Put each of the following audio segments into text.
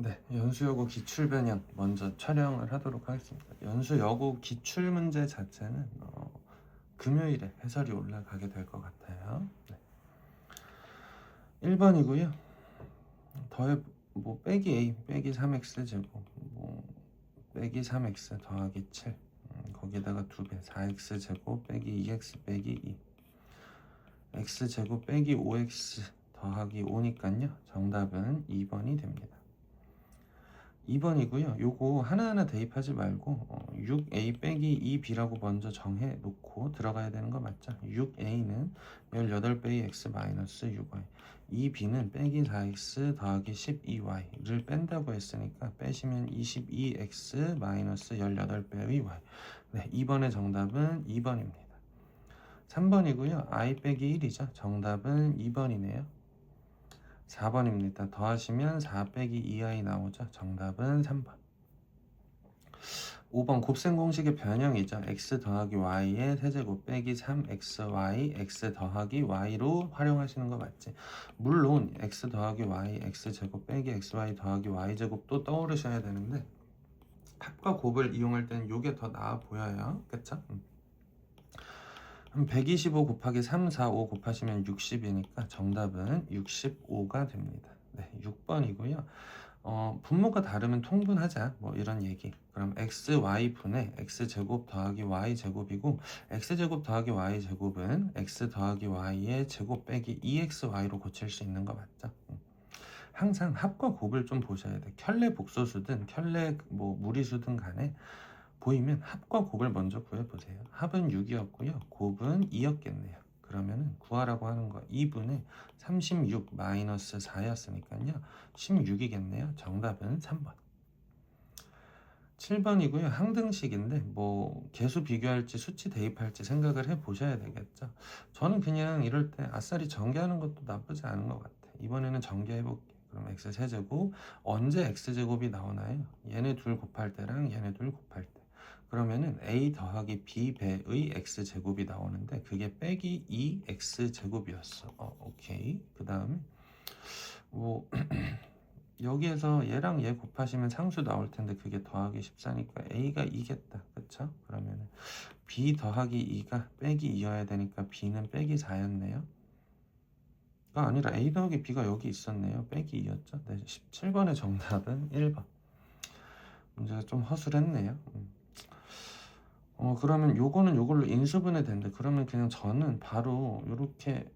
네, 연수여고 기출변형 먼저 촬영을 하도록 하겠습니다. 연수여고 기출 문제 자체는 금요일에 해설이 올라가게 될 것 같아요. 네. 1번이고요. 더해 빼기 a 빼기 3x 제곱 빼기 3x 더하기 7 거기다가 2배 4x 제곱 빼기 2x 빼기 2 x 제곱 빼기 5x 더하기 5니까요. 정답은 2번이 됩니다. 2번이고요. 요거 하나하나 대입하지 말고 6a 빼기 2b라고 먼저 정해 놓고 들어가야 되는 거 맞죠? 6a는 18배의 x 마이너스 6y 2b는 빼기 4x 더하기 12y를 뺀다고 했으니까 빼시면 22x 마이너스 18배의 y. 네, 2번의 정답은 2번입니다. 3번이고요. i 빼기 1이죠. 정답은 2번이네요. 4번입니다. 더하시면 4 빼기 2i 나오죠. 정답은 3번. 5번 곱셈 공식의 변형이죠. x 더하기 y의 세제곱 빼기 3xy x 더하기 y로 활용하시는 거 맞지? 물론 x 더하기 y x제곱 빼기 xy 더하기 y제곱도 떠오르셔야 되는데 합과 곱을 이용할 때는 이게 더 나아 보여요. 그쵸? 125 곱하기 3, 4, 5 곱하시면 60이니까 정답은 65가 됩니다. 네, 6번이고요. 분모가 다르면 통분하자 뭐 이런 얘기. 그럼 xy분의 x제곱 더하기 y제곱이고 x제곱 더하기 y제곱은 x 더하기 y의 제곱 빼기 2xy로 고칠 수 있는 거 맞죠? 항상 합과 곱을 좀 보셔야 돼. 켤레 복소수든 켤레 무리수든 간에 보이면 합과 곱을 먼저 구해보세요. 합은 6이었고요. 곱은 2였겠네요. 그러면 구하라고 하는 거 2분의 36 마이너스 4였으니까요. 16이겠네요. 정답은 3번. 7번이고요. 항등식인데 개수 비교할지 수치 대입할지 생각을 해보셔야 되겠죠. 저는 그냥 이럴 때 아싸리 전개하는 것도 나쁘지 않은 것 같아요. 이번에는 전개해볼게요. 그럼 x세제곱 언제 x제곱이 나오나요? 얘네 둘 곱할 때랑 얘네 둘 곱할 때. 그러면은 a 더하기 b 배의 x제곱이 나오는데 그게 빼기 2x제곱이었어. 오케이. 그 다음에 여기에서 얘랑 얘 곱하시면 상수 나올 텐데 그게 더하기 14니까 a가 2겠다. 그쵸? 그러면은 b 더하기 2가 빼기 2여야 되니까 b는 빼기 4였네요. 가 아니라 a 더하기 b가 여기 있었네요. 빼기 2였죠. 네, 17번의 정답은 1번. 문제가 좀 허술했네요. 그러면 요거는 요걸로 인수분해 된대. 그러면 그냥 저는 바로 요렇게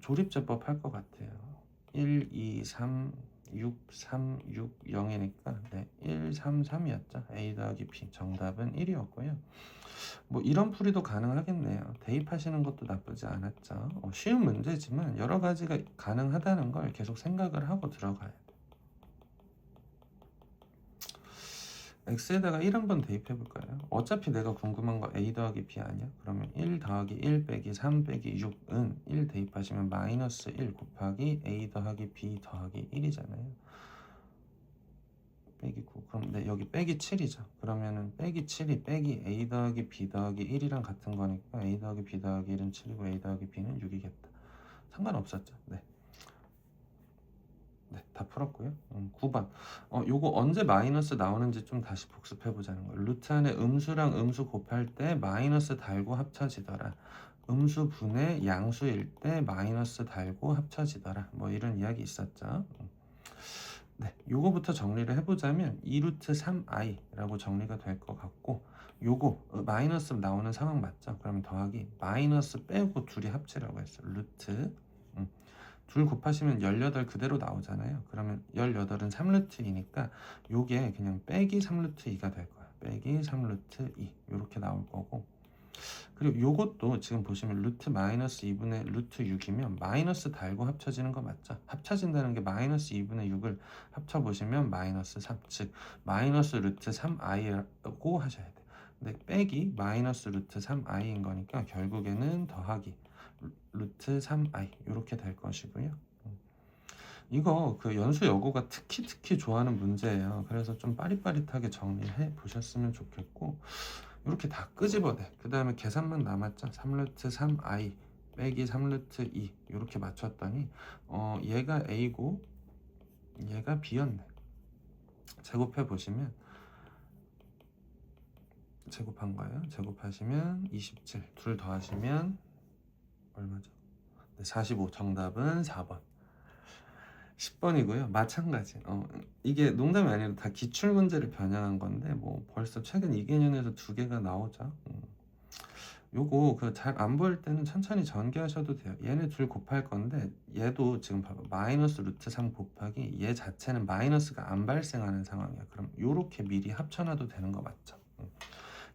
조립제법 할 것 같아요. 1, 2, 3, 6, 3, 6, 0이니까 네, 1, 3, 3이었죠. A 더하기 B 정답은 1이었고요. 이런 풀이도 가능하겠네요. 대입하시는 것도 나쁘지 않았죠. 쉬운 문제지만 여러 가지가 가능하다는 걸 계속 생각을 하고 들어가야 돼요. x에다가 1 한번 대입해 볼까요? 어차피 내가 궁금한 거 a 더하기 b 아니야? 그러면 1 더하기 1 빼기 3 빼기 6은 1 대입하시면 마이너스 1 곱하기 a 더하기 b 더하기 1이잖아요. 빼기 9. 그럼 네, 여기 빼기 7이죠. 그러면은 빼기 7이 빼기 a 더하기 b 더하기 1이랑 같은 거니까 a 더하기 b 더하기 1은 7이고 a 더하기 b는 6이겠다. 상관없었죠. 네. 네, 다 풀었고요. 9번. 요거 언제 마이너스 나오는지 좀 다시 복습해 보자는 거예요. 루트 안에 음수랑 음수 곱할 때 마이너스 달고 합쳐지더라. 음수 분의 양수일 때 마이너스 달고 합쳐지더라. 이런 이야기 있었죠. 네, 요거부터 정리를 해보자면 2루트 3i라고 정리가 될 것 같고 요거 마이너스 나오는 상황 맞죠? 그러면 더하기 마이너스 빼고 둘이 합치라고 했어요. 루트 둘 곱하시면 18 그대로 나오잖아요. 그러면 18은 3루트2니까 요게 그냥 빼기 3루트2가 될 거야. 빼기 3루트2 이렇게 나올 거고 그리고 요것도 지금 보시면 루트 마이너스 2분의 루트 6이면 마이너스 달고 합쳐지는 거 맞죠? 합쳐진다는 게 마이너스 2분의 6을 합쳐보시면 마이너스 3, 즉 마이너스 루트 3i라고 하셔야 돼요. 근데 빼기 마이너스 루트 3i인 거니까 결국에는 더하기 루트 3i 이렇게 될 것이고요. 이거 그 연수 여고가 특히 좋아하는 문제예요. 그래서 좀 빠릿빠릿하게 정리해 보셨으면 좋겠고 이렇게 다 끄집어내. 그 다음에 계산만 남았죠. 3루트 3i 빼기 3루트 2 이렇게 맞췄더니 얘가 a고 얘가 b였네. 제곱해 보시면 제곱한 거예요. 제곱하시면 27. 둘 더하시면 얼마죠? 네, 45. 정답은 4번. 10번이고요. 마찬가지. 이게 농담이 아니라 다 기출 문제를 변형한 건데 뭐 벌써 최근 2개년에서 2개가 나오죠. 요거 그 잘 안 보일 때는 천천히 전개하셔도 돼요. 얘네 둘 곱할 건데 얘도 지금 봐봐. 마이너스 루트 3 곱하기 얘 자체는 마이너스가 안 발생하는 상황이야. 그럼 요렇게 미리 합쳐놔도 되는 거 맞죠?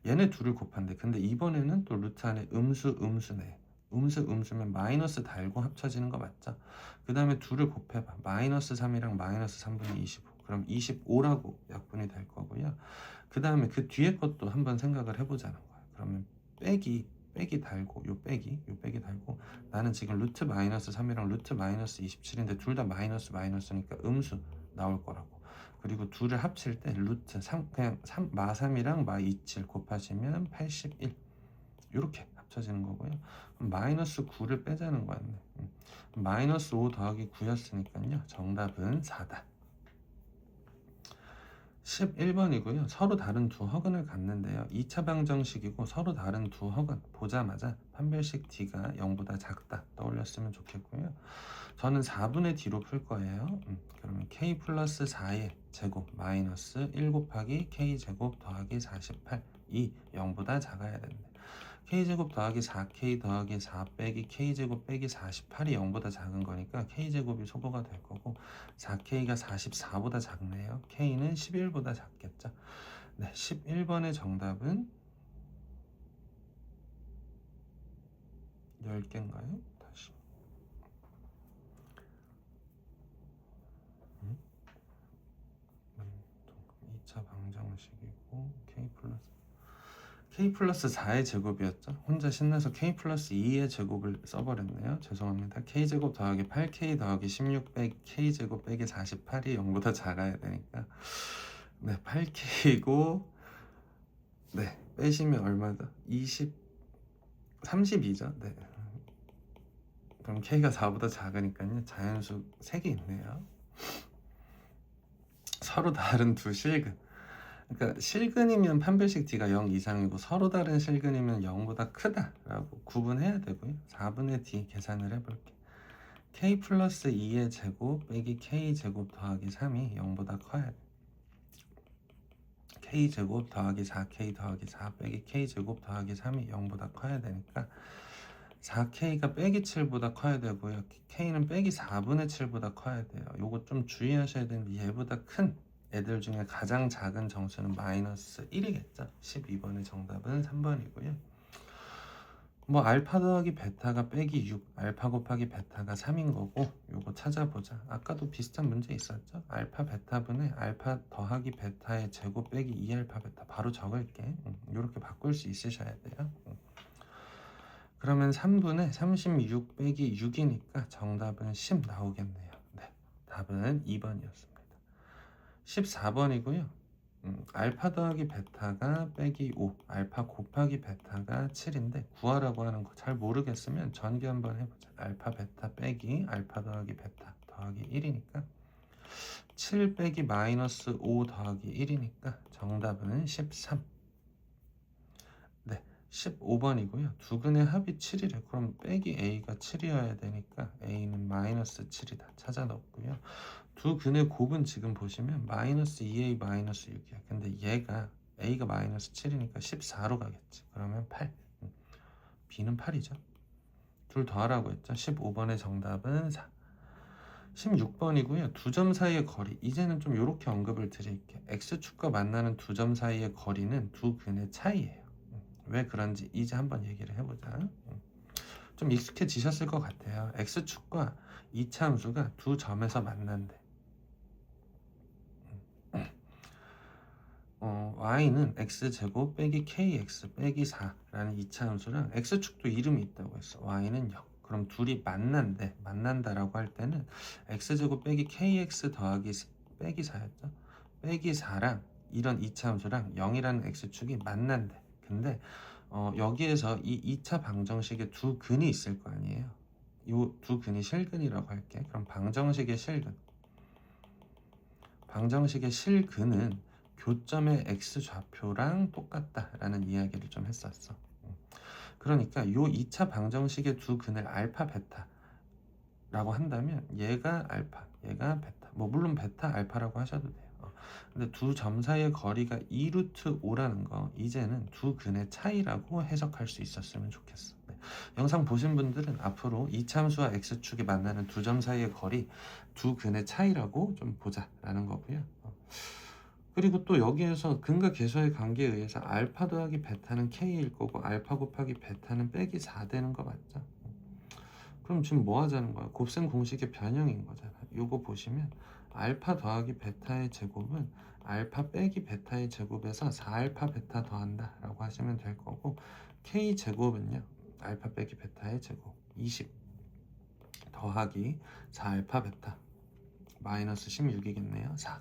얘네 둘을 곱한대. 근데 이번에는 또 루트 안에 음수네. 음수면 마이너스 달고 합쳐지는 거 맞죠? 그 다음에 둘을 곱해봐. 마이너스 3이랑 마이너스 3분의 25. 그럼 25라고 약분이 될 거고요. 그 다음에 그 뒤에 것도 한번 생각을 해보자는 거야. 그러면 빼기 달고 요 빼기 달고 나는 지금 루트 마이너스 3이랑 루트 마이너스 27인데 둘 다 마이너스니까 음수 나올 거라고. 그리고 둘을 합칠 때 루트 3 그냥 3 마3이랑 마27 곱하시면 81 이렇게 합쳐지는 거고요. 그럼 마이너스 9를 빼자는 거였네. 마이너스 5 더하기 9였으니까요. 정답은 4다. 11번이고요. 서로 다른 두 허근을 갖는데요. 2차 방정식이고 서로 다른 두 허근 보자마자 판별식 D가 0보다 작다 떠올렸으면 좋겠고요. 저는 4분의 D로 풀 거예요. 그러면 K 플러스 4의 제곱 마이너스 1 곱하기 K 제곱 더하기 48 이 0보다 작아야 된다. K제곱 더하기 4K 더하기 4 빼기 K제곱 빼기 48이 0보다 작은 거니까 K제곱이 소거가 될 거고 4K가 44보다 작네요. K는 11보다 작겠죠. 네, 11번의 정답은 10개인가요? 다시 2차 방정식이고 K 플러스 4의 제곱이었죠. 혼자 신나서 K 플러스 2의 제곱을 써버렸네요. 죄송합니다. K제곱 더하기 8K 더하기 16 빼기 K제곱 빼기 48이 0보다 작아야 되니까 네 8K고 네 빼시면 얼마다? 32죠. 네 그럼 K가 4보다 작으니까요. 자연수 3개 있네요. 서로 다른 두 실근 그러니까 실근이면 판별식 D가 0 이상이고 서로 다른 실근이면 0보다 크다라고 구분해야 되고요. 4분의 D 계산을 해볼게. K 플러스 2의 제곱 빼기 K 제곱 더하기 3이 0보다 커야 돼. K 제곱 더하기 4K 더하기 4 빼기 K 제곱 더하기 3이 0보다 커야 되니까 4K가 빼기 7보다 커야 되고요. K는 빼기 4분의 7보다 커야 돼요. 요거 좀 주의하셔야 되는데 얘보다 큰 애들 중에 가장 작은 정수는 마이너스 1이겠죠. 12번의 정답은 3번이고요. 뭐 알파 더하기 베타가 빼기 6, 알파 곱하기 베타가 3인 거고 요거 찾아보자. 아까도 비슷한 문제 있었죠. 알파 베타분의 알파 더하기 베타의 제곱 빼기 2알파 베타 바로 적을게. 이렇게 바꿀 수 있으셔야 돼요. 그러면 3분의 36 빼기 6이니까 정답은 10 나오겠네요. 네, 답은 2번이었습니다. 14번이고요. 알파 더하기 베타가 빼기 5, 알파 곱하기 베타가 7인데 구하라고 하는 거 잘 모르겠으면 전개 한번 해보자. 알파 베타 빼기 알파 더하기 베타 더하기 1이니까 7 빼기 마이너스 5 더하기 1이니까 정답은 13. 네, 15번이고요. 두 근의 합이 7이래. 그럼 빼기 A가 7이어야 되니까 A는 마이너스 7이다. 찾아 넣었고요. 두 근의 곱은 지금 보시면 마이너스 2A 마이너스 6이야. 근데 얘가 A가 마이너스 7이니까 14로 가겠지. 그러면 8. B는 8이죠. 둘 더하라고 했죠. 15번의 정답은 4. 16번이고요. 두 점 사이의 거리. 이제는 좀 이렇게 언급을 드릴게. X축과 만나는 두 점 사이의 거리는 두 근의 차이예요. 왜 그런지 이제 한번 얘기를 해보자. 좀 익숙해지셨을 것 같아요. X축과 이차 함수가 두 점에서 만난대. y는 x제곱 빼기 kx 빼기 4라는 이차 함수랑 x축도 이름이 있다고 했어. y는 0. 그럼 둘이 만난다라고 할 때는 x제곱 빼기 kx 더하기 빼기 4였죠. 빼기 4랑 이런 이차 함수랑 0이라는 x축이 만난대. 근데 여기에서 이 2차 방정식에 두 근이 있을 거 아니에요. 이 두 근이 실근이라고 할게. 그럼 방정식의 실근 방정식의 실근은 교점의 x좌표랑 똑같다라는 이야기를 좀 했었어. 그러니까 요 2차 방정식의 두 근을 알파 베타라고 한다면 얘가 알파, 얘가 베타. 뭐 물론 베타 알파라고 하셔도 돼요. 근데 두 점 사이의 거리가 2루트 5라는 거 이제는 두 근의 차이라고 해석할 수 있었으면 좋겠어. 네. 영상 보신 분들은 앞으로 이참수와 x축이 만나는 두 점 사이의 거리 두 근의 차이라고 좀 보자라는 거고요. 그리고 또 여기에서 근과 계수의 관계에 의해서 알파 더하기 베타는 k일 거고 알파 곱하기 베타는 빼기 4 되는 거 맞죠? 그럼 지금 뭐 하자는 거야? 곱셈 공식의 변형인 거잖아. 요거 보시면 알파 더하기 베타의 제곱은 알파 빼기 베타의 제곱에서 4알파 베타 더한다 라고 하시면 될 거고 k 제곱은요 알파 빼기 베타의 제곱 20 더하기 4알파 베타 마이너스 16이겠네요. 4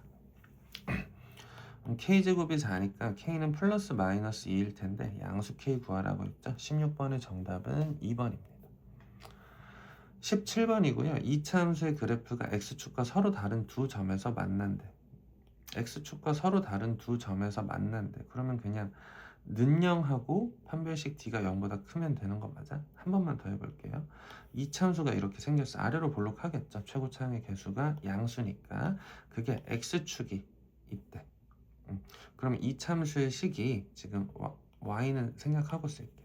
k제곱이 4니까 k는 플러스 마이너스 2일 텐데 양수 k 구하라고 했죠. 16번의 정답은 2번입니다. 17번이고요. 이차 함수의 그래프가 x축과 서로 다른 두 점에서 만난대. x축과 서로 다른 두 점에서 만난대. 그러면 그냥 는영하고 판별식 d가 0보다 크면 되는 거 맞아? 한 번만 더 해볼게요. 이차 함수가 이렇게 생겼어. 아래로 볼록하겠죠. 최고차항의 개수가 양수니까 그게 x축이 있대. 그러면 이차 함수의 식이 지금 y는 생략하고 쓸게.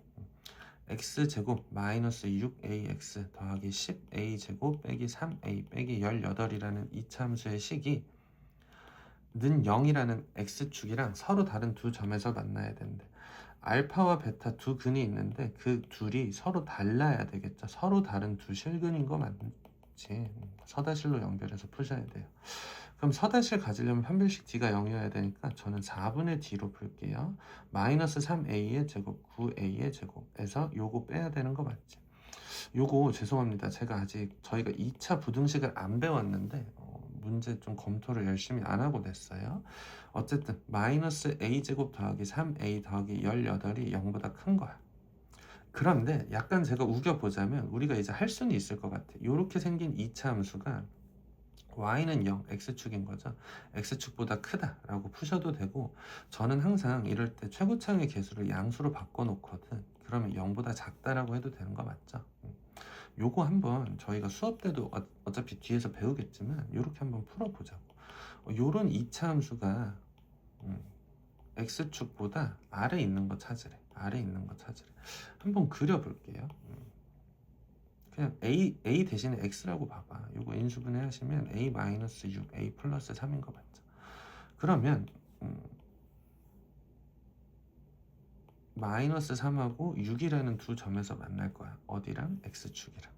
x제곱 마이너스 6ax 더하기 10a제곱 빼기 3a 빼기 18이라는 이차함수의 식이 는 0이라는 x축이랑 서로 다른 두 점에서 만나야 되는데 알파와 베타 두 근이 있는데 그 둘이 서로 달라야 되겠죠. 서로 다른 두 실근인 거 맞지? 서다실로 연결해서 푸셔야 돼요. 그럼 서다실 가지려면 판별식 d가 0이어야 되니까 저는 4분의 d로 풀게요. 마이너스 3a의 제곱 9a의 제곱에서 요거 빼야 되는 거 맞지? 요거 죄송합니다. 제가 아직 저희가 2차 부등식을 안 배웠는데 문제 좀 검토를 열심히 안 하고 냈어요. 어쨌든 마이너스 a제곱 더하기 3a 더하기 18이 0보다 큰 거야. 그런데 약간 제가 우겨보자면 우리가 이제 할 수는 있을 것 같아. 요렇게 생긴 2차 함수가 y는 0, x축인 거죠. x축보다 크다라고 푸셔도 되고 저는 항상 이럴 때 최고차항의 개수를 양수로 바꿔놓거든. 그러면 0보다 작다라고 해도 되는 거 맞죠? 요거 한번 저희가 수업 때도 어차피 뒤에서 배우겠지만 요렇게 한번 풀어보자고. 요런 2차 함수가 x축보다 아래 있는 거 찾으래. 아래 있는 거 찾으래. 한번 그려볼게요. 그냥 a 대신에 x라고 봐봐. 요거 인수분해 하시면 a 마이너스 6, a 플러스 3인 거 맞죠? 그러면 마이너스 3하고 6이라는 두 점에서 만날 거야. 어디랑? x축이랑.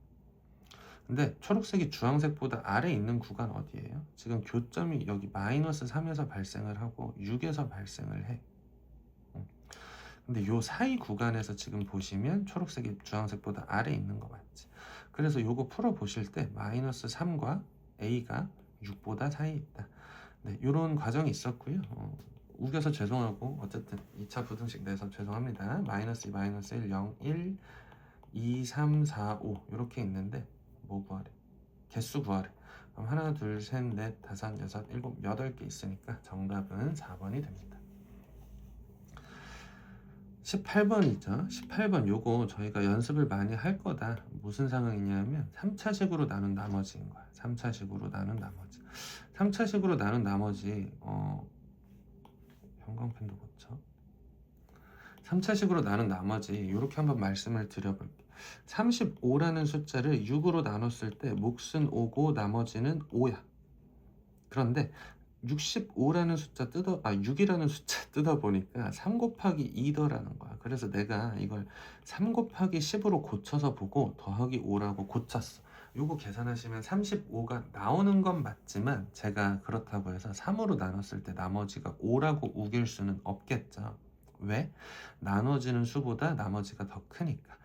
근데 초록색이 주황색보다 아래 있는 구간 어디예요? 지금 교점이 여기 마이너스 3에서 발생을 하고 6에서 발생을 해. 근데 요 사이 구간에서 지금 보시면 초록색이 주황색보다 아래 있는 거 맞지? 그래서 요거 풀어 보실 때 마이너스 3과 a가 6보다 사이에 있다. 네, 요런 과정이 있었고요. 우겨서 죄송하고 어쨌든 2차 부등식 내서 죄송합니다. 마이너스 2, 마이너스 1, 0, 1, 2, 3, 4, 5 이렇게 있는데 뭐 구하래? 개수 구하래. 그럼 하나, 둘, 셋, 넷, 다섯, 여섯, 일곱, 8개 있으니까 정답은 4번이 됩니다. 18번이죠. 18번 요거 저희가 연습을 많이 할 거다. 무슨 상황이냐면 3차식으로 나눈 나머지인 거야. 3차식으로 나눈 나머지. 3차식으로 나눈 나머지 형광펜도 고쳐. 3차식으로 나눈 나머지 이렇게 한번 말씀을 드려볼게요. 35라는 숫자를 6으로 나눴을 때 몫은 5고 나머지는 5야. 그런데 65라는 숫자 6이라는 숫자 뜯어 보니까 3 곱하기 2더라는 거야. 그래서 내가 이걸 3 곱하기 10으로 고쳐서 보고 더하기 5라고 고쳤어. 요거 계산하시면 35가 나오는 건 맞지만 제가 그렇다고 해서 3으로 나눴을 때 나머지가 5라고 우길 수는 없겠죠. 왜? 나눠지는 수보다 나머지가 더 크니까.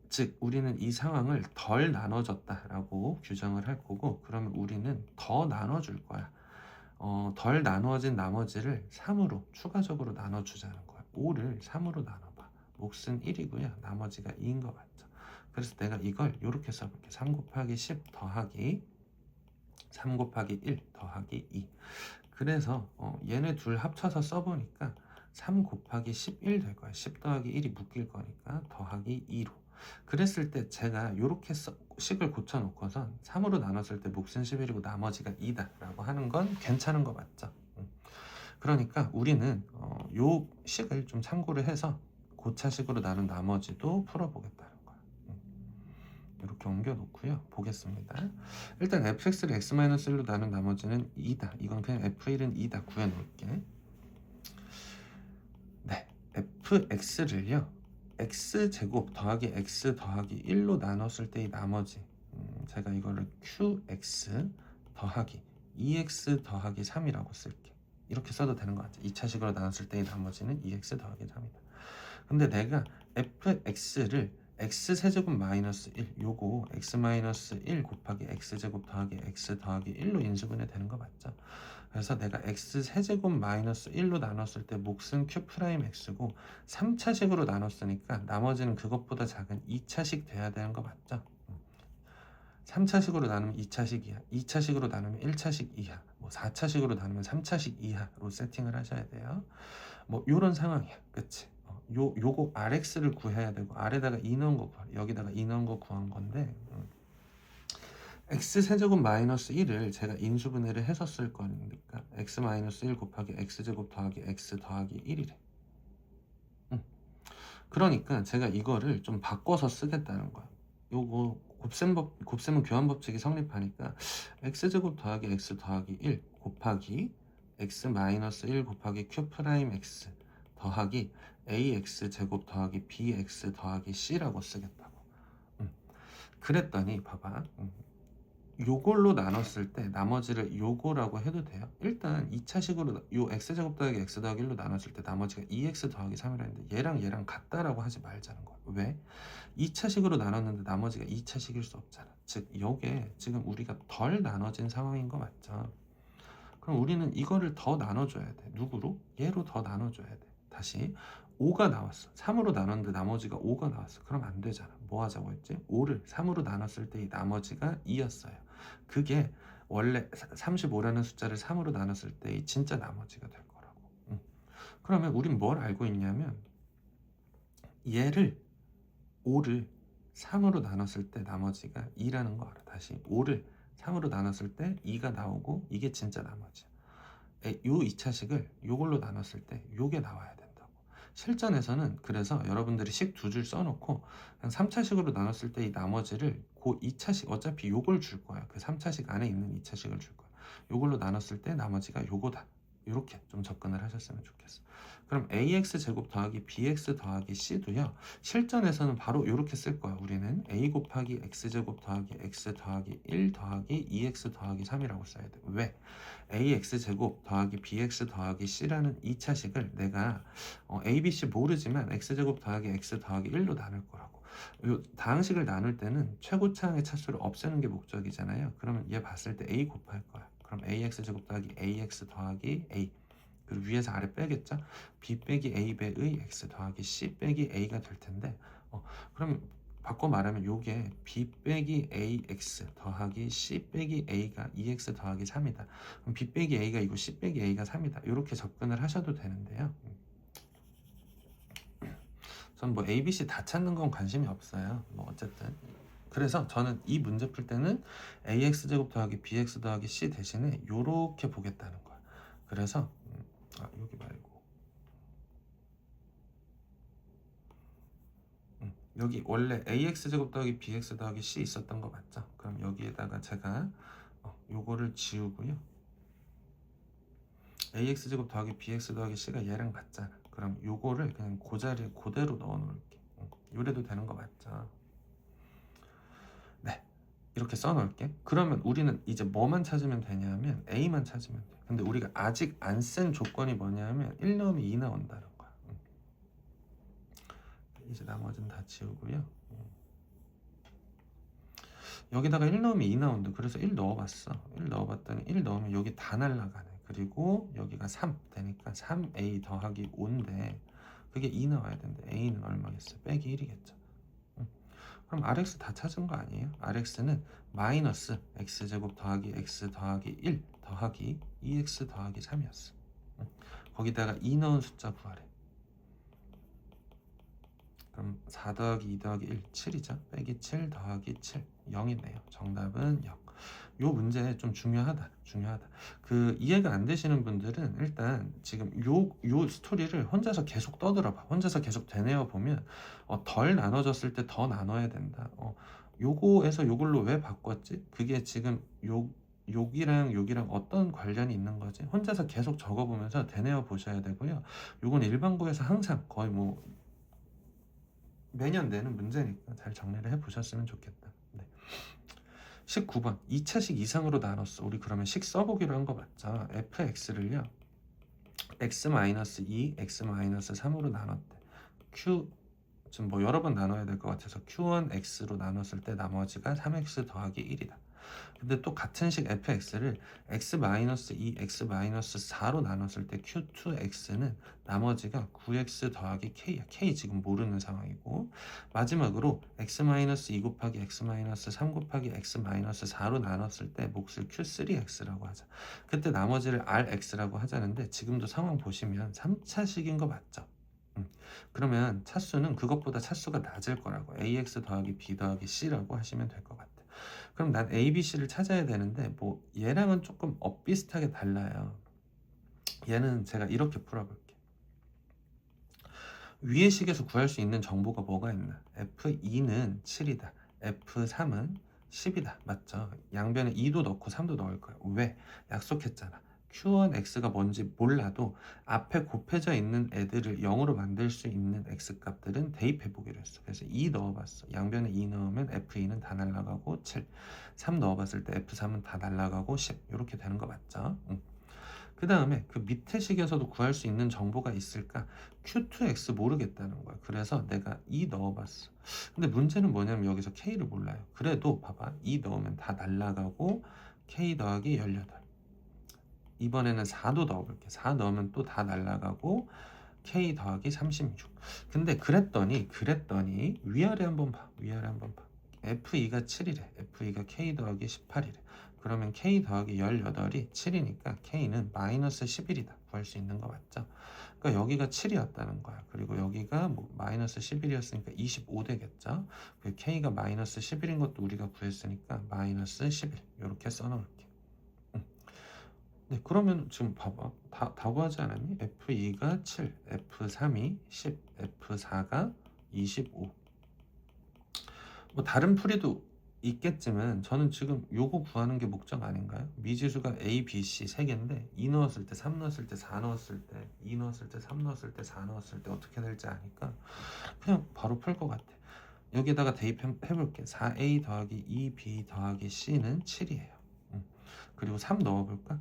즉 우리는 이 상황을 덜 나눠졌다라고 규정을 할 거고 그러면 우리는 더 나눠줄 거야. 덜 나누어진 나머지를 3으로 추가적으로 나눠주자는 거야. 5를 3으로 나눠봐. 몫은 1이고요. 나머지가 2인 거 맞죠? 그래서 내가 이걸 이렇게 써볼게. 3 곱하기 10 더하기 3 곱하기 1 더하기 2. 그래서 얘네 둘 합쳐서 써보니까 3 곱하기 11 될 거야. 10 더하기 1이 묶일 거니까 더하기 2로. 그랬을 때 제가 이렇게 식을 고쳐놓고선 3으로 나눴을 때 몫은 11이고 나머지가 2다 라고 하는 건 괜찮은 거 맞죠? 그러니까 우리는 요 식을 좀 참고를 해서 고차식으로 나눈 나머지도 풀어보겠다는 거야. 이렇게 옮겨 놓고요. 보겠습니다. 일단 fx를 x-1로 나눈 나머지는 2다. 이건 그냥 f1은 2다 구해 놓을게. 네, fx를요 x제곱 더하기 x 더하기 1로 나눴을 때의 나머지, 제가 이거를 qx 더하기 2x 더하기 3이라고 쓸게. 이렇게 써도 되는 것 같아. 2차식으로 나눴을 때의 나머지는 2x 더하기 3이다. 근데 내가 fx를 x세제곱 마이너스 1, 요거 x 마이너스 1 곱하기 x제곱 더하기 x 더하기 1로 인수분해 되는 거 맞죠? 그래서 내가 x세제곱 마이너스 1로 나눴을 때 몫은 q 프라임 x고 3차식으로 나눴으니까 나머지는 그것보다 작은 2차식 돼야 되는 거 맞죠? 3차식으로 나누면 2차식 이하, 2차식으로 나누면 1차식 이하, 뭐 4차식으로 나누면 3차식 이하로 세팅을 하셔야 돼요. 뭐 요런 상황이야. 그치? 요거 rx를 구해야 되고 아래다가 2 넣은 거 구하, 여기다가 2 넣은 거 구한 건데 x세제곱 마이너스 1을 제가 인수분해를 해서 쓸 거니까 x 마이너스 1 곱하기 x제곱 더하기 x 더하기 1이래. 그러니까 제가 이거를 좀 바꿔서 쓰겠다는 거야. 요거 곱셈은 교환법칙이 성립하니까 x제곱 더하기 x 더하기 1 곱하기 x 마이너스 1 곱하기 q 프라임 x 더하기 ax 제곱 더하기 bx 더하기 c라고 쓰겠다고. 그랬더니 봐봐. 요걸로 나눴을 때 나머지를 요거라고 해도 돼요. 일단 2차식으로 요 x제곱 더하기 x 더하기 1로 나눴을 때 나머지가 2x 더하기 3이라 했는데 얘랑 같다라고 하지 말자는 거야. 왜? 2차식으로 나눴는데 나머지가 2차식일 수 없잖아. 즉 요게 지금 우리가 덜 나눠진 상황인 거 맞죠? 그럼 우리는 이거를 더 나눠줘야 돼. 누구로? 얘로 더 나눠줘야 돼. 다시 5가 나왔어. 3으로 나눴는데 나머지가 5가 나왔어. 그럼 안 되잖아. 뭐 하자고 했지? 5를 3으로 나눴을 때 이 나머지가 2였어요. 그게 원래 35라는 숫자를 3으로 나눴을 때 이 진짜 나머지가 될 거라고. 그러면 우린 뭘 알고 있냐면 얘를 5를 3으로 나눴을 때 나머지가 2라는 거 알아. 다시 5를 3으로 나눴을 때 2가 나오고 이게 진짜 나머지야. 요 2차식을 요걸로 나눴을 때 요게 나와야 된다고. 실전에서는 그래서 여러분들이 식 두 줄 써놓고 그냥 3차식으로 나눴을 때 이 나머지를 그 2차식 어차피 요걸 줄 거야. 그 3차식 안에 있는 2차식을 줄 거야. 요걸로 나눴을 때 나머지가 요거다. 이렇게 좀 접근을 하셨으면 좋겠어. 그럼 ax 제곱 더하기 bx 더하기 c도요. 실전에서는 바로 이렇게 쓸 거야. 우리는 a 곱하기 x 제곱 더하기 x 더하기 1 더하기 2x 더하기 3이라고 써야 돼. 왜? ax 제곱 더하기 bx 더하기 c라는 2차식을 내가 a, b, c 모르지만 x 제곱 더하기 x 더하기 1로 나눌 거라고. 요 다항식을 나눌 때는 최고차항의 차수를 없애는 게 목적이잖아요. 그러면 얘 봤을 때 a 곱할 거야. 그럼 ax 제곱 더하기 ax 더하기 a, 그리고 위에서 아래 빼겠죠? b 빼기 a 배의 x 더하기 c 빼기 a가 될 텐데 그럼 바꿔 말하면 요게 b 빼기 ax 더하기 c 빼기 a가 2x 더하기 3이다. 그럼 b 빼기 a가 이거 c 빼기 a가 3이다. 이렇게 접근을 하셔도 되는데요. 전 뭐 a, b, c 다 찾는 건 관심이 없어요. 뭐 어쨌든 그래서 저는 이 문제 풀 때는 ax 제곱 더하기 bx 더하기 c 대신에 요렇게 보겠다는 거야. 그래서 여기 말고 여기 원래 ax 제곱 더하기 bx 더하기 c 있었던 거 맞죠? 그럼 여기에다가 제가 요거를 지우고요. ax 제곱 더하기 bx 더하기 c가 얘랑 같잖아. 그럼 요거를 그냥 그 자리에 그대로 넣어 놓을게. 요래도 되는 거 맞죠? 네, 이렇게 써 놓을게. 그러면 우리는 이제 뭐만 찾으면 되냐면 a만 찾으면 돼. 근데 우리가 아직 안 쓴 조건이 뭐냐면 1 넣으면 2 나온다는 거야. 이제 나머지는 다 지우고요. 여기다가 1 넣으면 2 나온다. 그래서 1 넣어봤어. 1 넣어봤더니 1 넣으면 여기 다 날라가네. 그리고 여기가 3 되니까 3a 더하기 5인데 그게 2 나와야 되는데 a는 얼마겠어? 빼기 1이겠죠. 그럼 rx 다 찾은 거 아니에요? rx는 마이너스 x제곱 더하기 x 더하기 1 더하기 더하기 2x 더하기 3이었어. 거기다가 2 넣은 숫자 구하래. 그럼 4 더하기 2 더하기 1, 7이죠. 빼기 7 더하기 7, 0이네요. 정답은 0. 요 문제 좀 중요하다. 그 이해가 안 되시는 분들은 일단 지금 요 스토리를 혼자서 계속 떠들어봐. 혼자서 계속 되뇌어 보면 덜 나눠졌을 때 더 나눠야 된다. 요거에서 요걸로 왜 바꿨지? 그게 지금 여기랑 어떤 관련이 있는 거지? 혼자서 계속 적어보면서 되뇌어 보셔야 되고요. 요건 일반고에서 항상 거의 뭐 매년 내는 문제니까 잘 정리를 해보셨으면 좋겠다. 네. 19번 2차식 이상으로 나눴어. 우리 그러면 식 써보기로 한 거 맞죠? fx를요 x-2, x-3으로 나눴대. q 지금 뭐 여러 번 나눠야 될 것 같아서 q1x로 나눴을 때 나머지가 3x 더하기 1이다. 근데 또 같은 식 fx를 x-2, x-4로 나눴을 때 q2x는 나머지가 9x 더하기 k야. k 지금 모르는 상황이고, 마지막으로 x-2 곱하기 x-3 곱하기 x-4로 나눴을 때 몫을 q3x라고 하자. 그때 나머지를 rx라고 하자는데 지금도 상황 보시면 3차식인 거 맞죠? 그러면 차수는 그것보다 차수가 낮을 거라고, ax 더하기 b 더하기 c라고 하시면 될 것 같아요. 그럼 난 A, B, C를 찾아야 되는데 뭐 얘랑은 조금 비슷하게 달라요. 얘는 제가 이렇게 풀어볼게. 위의 식에서 구할 수 있는 정보가 뭐가 있나? F2는 7이다. F3은 10이다. 맞죠? 양변에 2도 넣고 3도 넣을 거야. 왜? 약속했잖아. Q1X가 뭔지 몰라도 앞에 곱해져 있는 애들을 0으로 만들 수 있는 X값들은 대입해 보기로 했어. 그래서 2 넣어봤어. 양변에 2 넣으면 F2는 다 날라가고 7. 3 넣어봤을 때 F3은 다 날라가고 10. 이렇게 되는 거 맞죠? 그 다음에 그 밑에 식에서도 구할 수 있는 정보가 있을까? Q2X 모르겠다는 거야. 그래서 내가 2 넣어봤어. 근데 문제는 뭐냐면 여기서 K를 몰라요. 그래도 봐봐. 2 넣으면 다 날라가고 K 더하기 18. 이번에는 4도 넣어볼게. 4 넣으면 또 다 날라가고 K 더하기 36. 근데 그랬더니 위아래 한번 봐. F2가 7이래. F2가 K 더하기 18이래. 그러면 K 더하기 18이 7이니까 K는 마이너스 11이다. 구할 수 있는 거 맞죠? 그러니까 여기가 7이었다는 거야. 그리고 여기가 뭐 마이너스 11이었으니까 25 되겠죠? 그 K가 마이너스 11인 것도 우리가 구했으니까 마이너스 11 이렇게 써놓을게. 네, 그러면 지금 봐봐. 다 구하지 않았니? F2가 7, F3이 10, F4가 25. 뭐 다른 풀이도 있겠지만 저는 지금 요거 구하는 게 목적 아닌가요? 미지수가 A, B, C 3개인데 2 넣었을 때, 3 넣었을 때, 4 넣었을 때, 2 넣었을 때, 3 넣었을 때, 4 넣었을 때 어떻게 될지 아니까 그냥 바로 풀 것 같아. 여기에다가 대입해볼게. 4A 더하기 2B 더하기 C는 7이에요. 그리고 3 넣어볼까?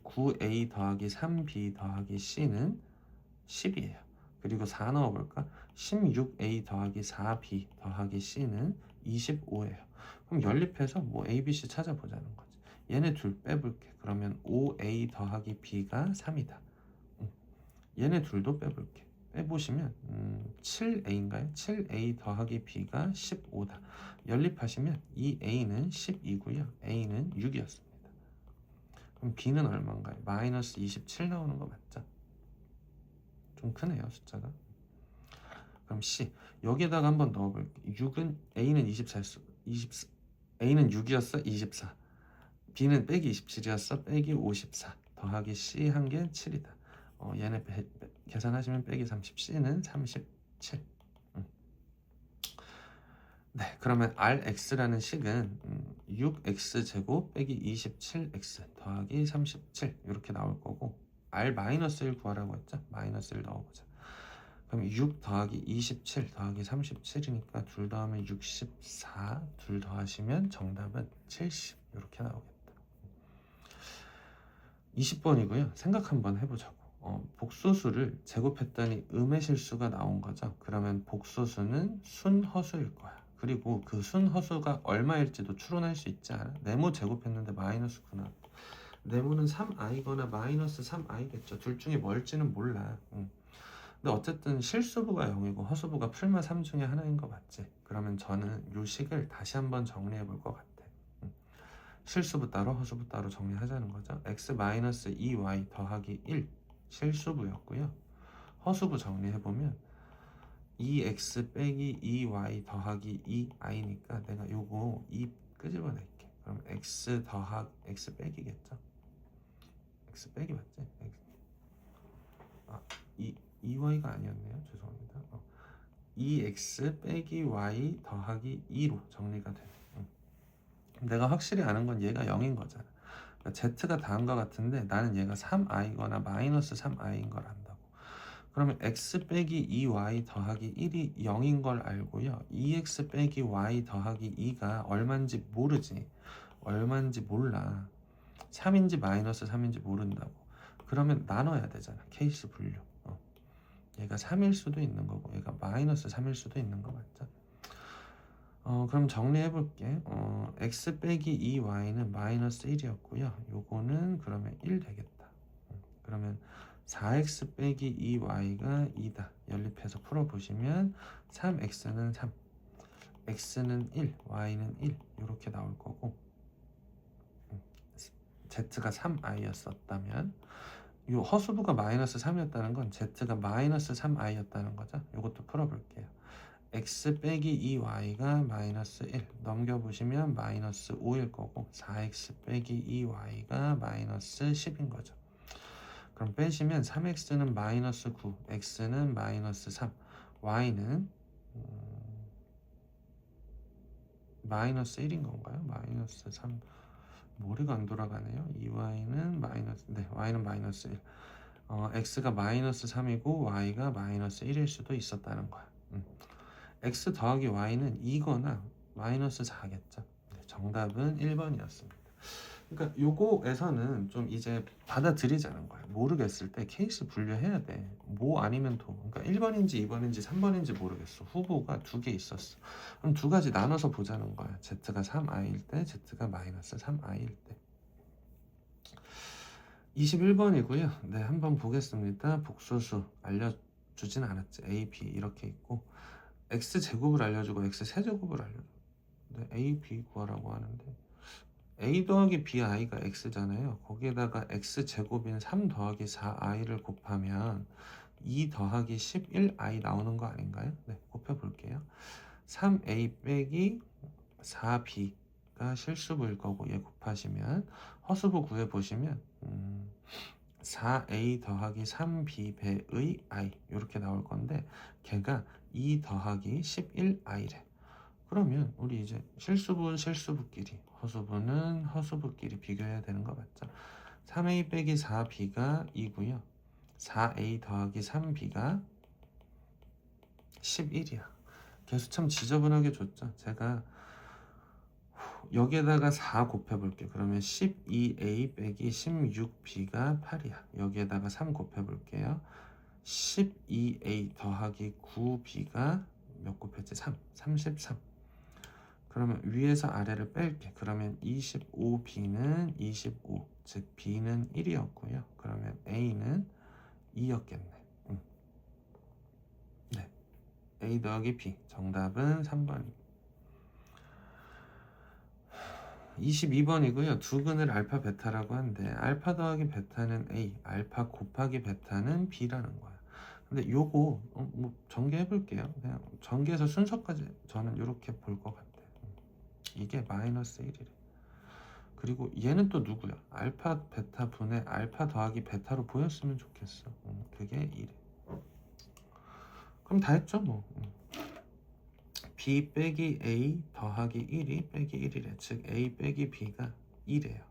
9A 더하기 3B 더하기 C는 10이에요. 그리고 4 넣어볼까? 16A 더하기 4B 더하기 C는 25예요. 그럼 연립해서 뭐 A, B, C 찾아보자는 거지. 얘네 둘 빼볼게. 그러면 5A 더하기 B가 3이다. 얘네 둘도 빼볼게. 빼보시면 7A인가요? 7A 더하기 B가 15다. 연립하시면 이 A는 10이고요. A는 6이었습니다. 그럼 B는 얼마인가요? 마이너스 27 나오는 거 맞죠? 좀 크네요, 숫자가. 그럼 C 여기에다가 한번 넣어볼게. 6은 A는 24였어. A는 6이었어. 24. B는 빼기 27이었어. 빼기 54. 더하기 C 한 개 7이다. 얘네 계산하시면 빼기 30. C는 37. 네, 그러면 Rx라는 식은 6x제곱 빼기 27x 더하기 37 이렇게 나올 거고, R-1 구하라고 했죠? 마이너스 1 넣어보자. 그럼 6 더하기 27 더하기 37이니까 둘 더하면 64, 둘 더하시면 정답은 70 이렇게 나오겠다. 20번이고요. 생각 한번 해보자고. 복소수를 제곱했더니 음의 실수가 나온 거죠. 그러면 복소수는 순허수일 거야. 그리고 그 순허수가 얼마일지도 추론할 수 있지 않아? 네모 제곱했는데 마이너스 9 나왔다. 네모는 3i거나 마이너스 3i겠죠. 둘 중에 뭘지는 몰라. 근데 어쨌든 실수부가 0이고 허수부가 풀마 3 중에 하나인 거 맞지? 그러면 저는 요 식을 다시 한번 정리해 볼 것 같아. 실수부 따로 허수부 따로 정리하자는 거죠. x 마이너스 2y 더하기 1 실수부였고요. 허수부 정리해보면 2x 빼기 2y 더하기 2i니까 내가 요거 2 끄집어낼게. 그럼 x x 빼기겠죠. x 빼기 맞지? 아, 2y가 아니었네요. 죄송합니다. 2x 빼기 y 더하기 2로 정리가 돼. 내가 확실히 아는 건 얘가 0인 거잖아. 그러니까 z가 다음과 같은데 나는 얘가 3i거나 마이너스 3i인 걸 안다고. 그러면 x 빼기 2y 더하기 1이 0인 걸 알고요. 2x 빼기 y 더하기 2가 얼마인지 모르지. 얼마인지 몰라. 3인지 마이너스 3인지 모른다고. 그러면 나눠야 되잖아. 케이스 분류. 얘가 3일 수도 있는 거고 얘가 마이너스 3일 수도 있는 거 맞죠? 그럼 정리해 볼게. x 빼기 2y는 마이너스 1이었고요. 요거는 그러면 1 되겠다. 그러면 4x 빼기 2y가 2다. 연립해서 풀어보시면 3x는 3, x는 1, y는 1 이렇게 나올 거고 z가 3i였었다면 요 허수부가 마이너스 3이었다는 건 z가 마이너스 3i였다는 거죠. 요것도 풀어볼게요. x 빼기 2y가 마이너스 1 넘겨보시면 마이너스 5일 거고 4x 빼기 2y가 마이너스 10인 거죠. 그럼 빼시면 3x는 마이너스 9, x는 마이너스 3, y는 마이너스 1인 건가요? 마이너스 3 머리가 안 돌아가네요. 2y는 마이너스, 네, y는 마이너스 1. x가 마이너스 3이고 y가 마이너스 1일 수도 있었다는 거야. x 더하기 y는 2거나 마이너스 4겠죠. 네, 정답은 1번이었습니다. 그러니까 요거에서는 좀 이제 받아들이자는 거야. 모르겠을 때 케이스 분류해야 돼. 뭐 아니면 도. 그러니까 1번인지 2번인지 3번인지 모르겠어. 후보가 2개 있었어. 그럼 두 가지 나눠서 보자는 거야. z가 3i일 때, z가 마이너스 3i일 때. 21번이고요. 네, 한번 보겠습니다. 복소수 알려주진 않았지. a, b 이렇게 있고 x제곱을 알려주고 x세제곱을 알려줘. 네, a, b 구하라고 하는데 a 더하기 bi가 x잖아요. 거기에다가 x제곱인 3 더하기 4i를 곱하면 2 더하기 11i 나오는 거 아닌가요? 네, 곱해볼게요. 3a 빼기 4b가 실수부일 거고 얘 곱하시면 허수부 구해보시면 4a 더하기 3b 배의 i 이렇게 나올 건데 걔가 2 더하기 11i래. 그러면 우리 이제 실수부는 실수부끼리, 허수부는 허수부끼리 비교해야 되는 거 맞죠? 3a 빼기 4b가 2고요. 4a 더하기 3b가 11이야. 개수 참 지저분하게 줬죠. 제가 여기에다가 4 곱해볼게요. 그러면 12a 빼기 16b가 8이야. 여기에다가 3 곱해볼게요. 12a 더하기 9b가 몇 곱했지? 3, 33. 그러면 위에서 아래를 뺄게. 그러면 25b는 25, 즉 b는 1이었고요. 그러면 a는 2였겠네. 네, a 더하기 b. 정답은 3번입니다. 22번이고요. 두 근을 알파 베타라고 하는데 알파 더하기 베타는 a, 알파 곱하기 베타는 b라는 거야. 근데 요거 뭐 전개해 볼게요. 그냥 전개해서 순서까지 저는 이렇게 볼 것 같아요. 이게 마이너스 1이래. 그리고 얘는 또 누구야? 알파 베타 분의 알파 더하기 베타로 보였으면 좋겠어. 그게 1이. 그럼 다 했죠 뭐. b 빼기 a 더하기 1이 빼기 1이래. 즉 a 빼기 b가 2래요.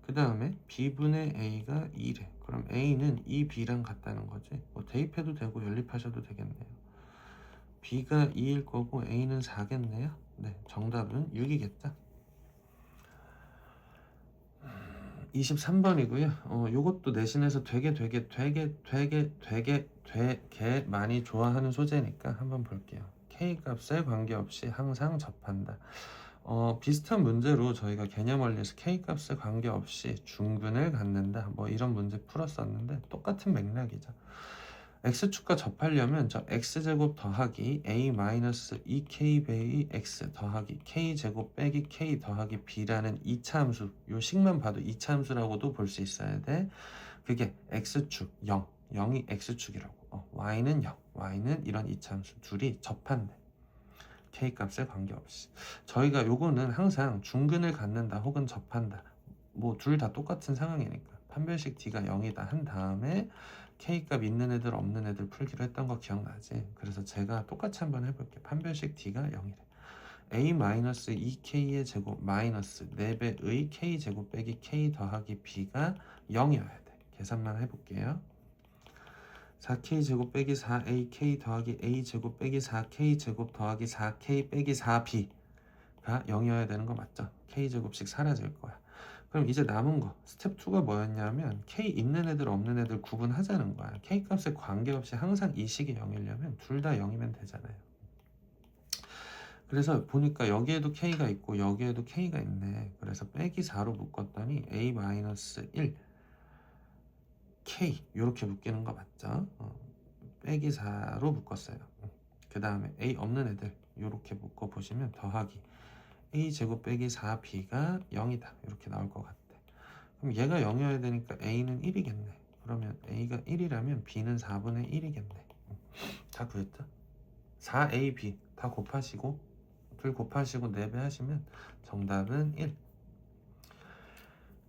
그 다음에 b분의 a가 2래. 그럼 a는 2b랑 같다는 거지. 뭐 대입해도 되고 연립하셔도 되겠네요. b가 2일 거고 a는 4겠네요. 네, 정답은 6이겠다. 23번이고요. 요것도 내신에서 되게 많이 좋아하는 소재니까 한번 볼게요. K값에 관계없이 항상 접한다. 비슷한 문제로 저희가 개념 원리에서 K값에 관계없이 중근을 갖는다. 뭐 이런 문제 풀었었는데 똑같은 맥락이죠. x축과 접하려면 저 x제곱 더하기 a-2k 베이 x 더하기 k제곱 빼기 k 더하기 b라는 2차 함수, 요 식만 봐도 2차 함수라고도 볼 수 있어야 돼. 그게 x축 0, 0이 x축이라고, y는 0, y는 이런 2차 함수 둘이 접한대. k 값에 관계없이. 저희가 요거는 항상 중근을 갖는다 혹은 접한다, 뭐 둘 다 똑같은 상황이니까 판별식 d가 0이다 한 다음에 k값 있는 애들 없는 애들 풀기로 했던 거 기억나지? 그래서 제가 똑같이 한번 해볼게. 판별식 d가 0이래. a-2k의 제곱 마이너스 4배의 k제곱 빼기 k 더하기 b가 0이어야 돼. 계산만 해볼게요. 4k제곱 빼기 4ak 더하기 a제곱 빼기 4k제곱 더하기 4k 빼기 4b가 0이어야 되는 거 맞죠? k제곱씩 사라질 거야. 그럼 이제 남은 거 스텝 2가 뭐였냐면 k 있는 애들 없는 애들 구분하자는 거야. k 값에 관계없이 항상 이 식이 0이려면 둘 다 0이면 되잖아요. 그래서 보니까 여기에도 k가 있고 여기에도 k가 있네. 그래서 빼기 4로 묶었더니 a-1 k 이렇게 묶이는 거 맞죠? 빼기 4로 묶었어요. 그 다음에 a 없는 애들 이렇게 묶어 보시면 더하기 a제곱 빼기 4b가 0이다 이렇게 나올 것 같아. 그럼 얘가 0이어야 되니까 a는 1이겠네. 그러면 a가 1이라면 b는 4분의 1이겠네. 다 구했죠? 4ab 다 곱하시고 둘 곱하시고 4배 하시면 정답은 1.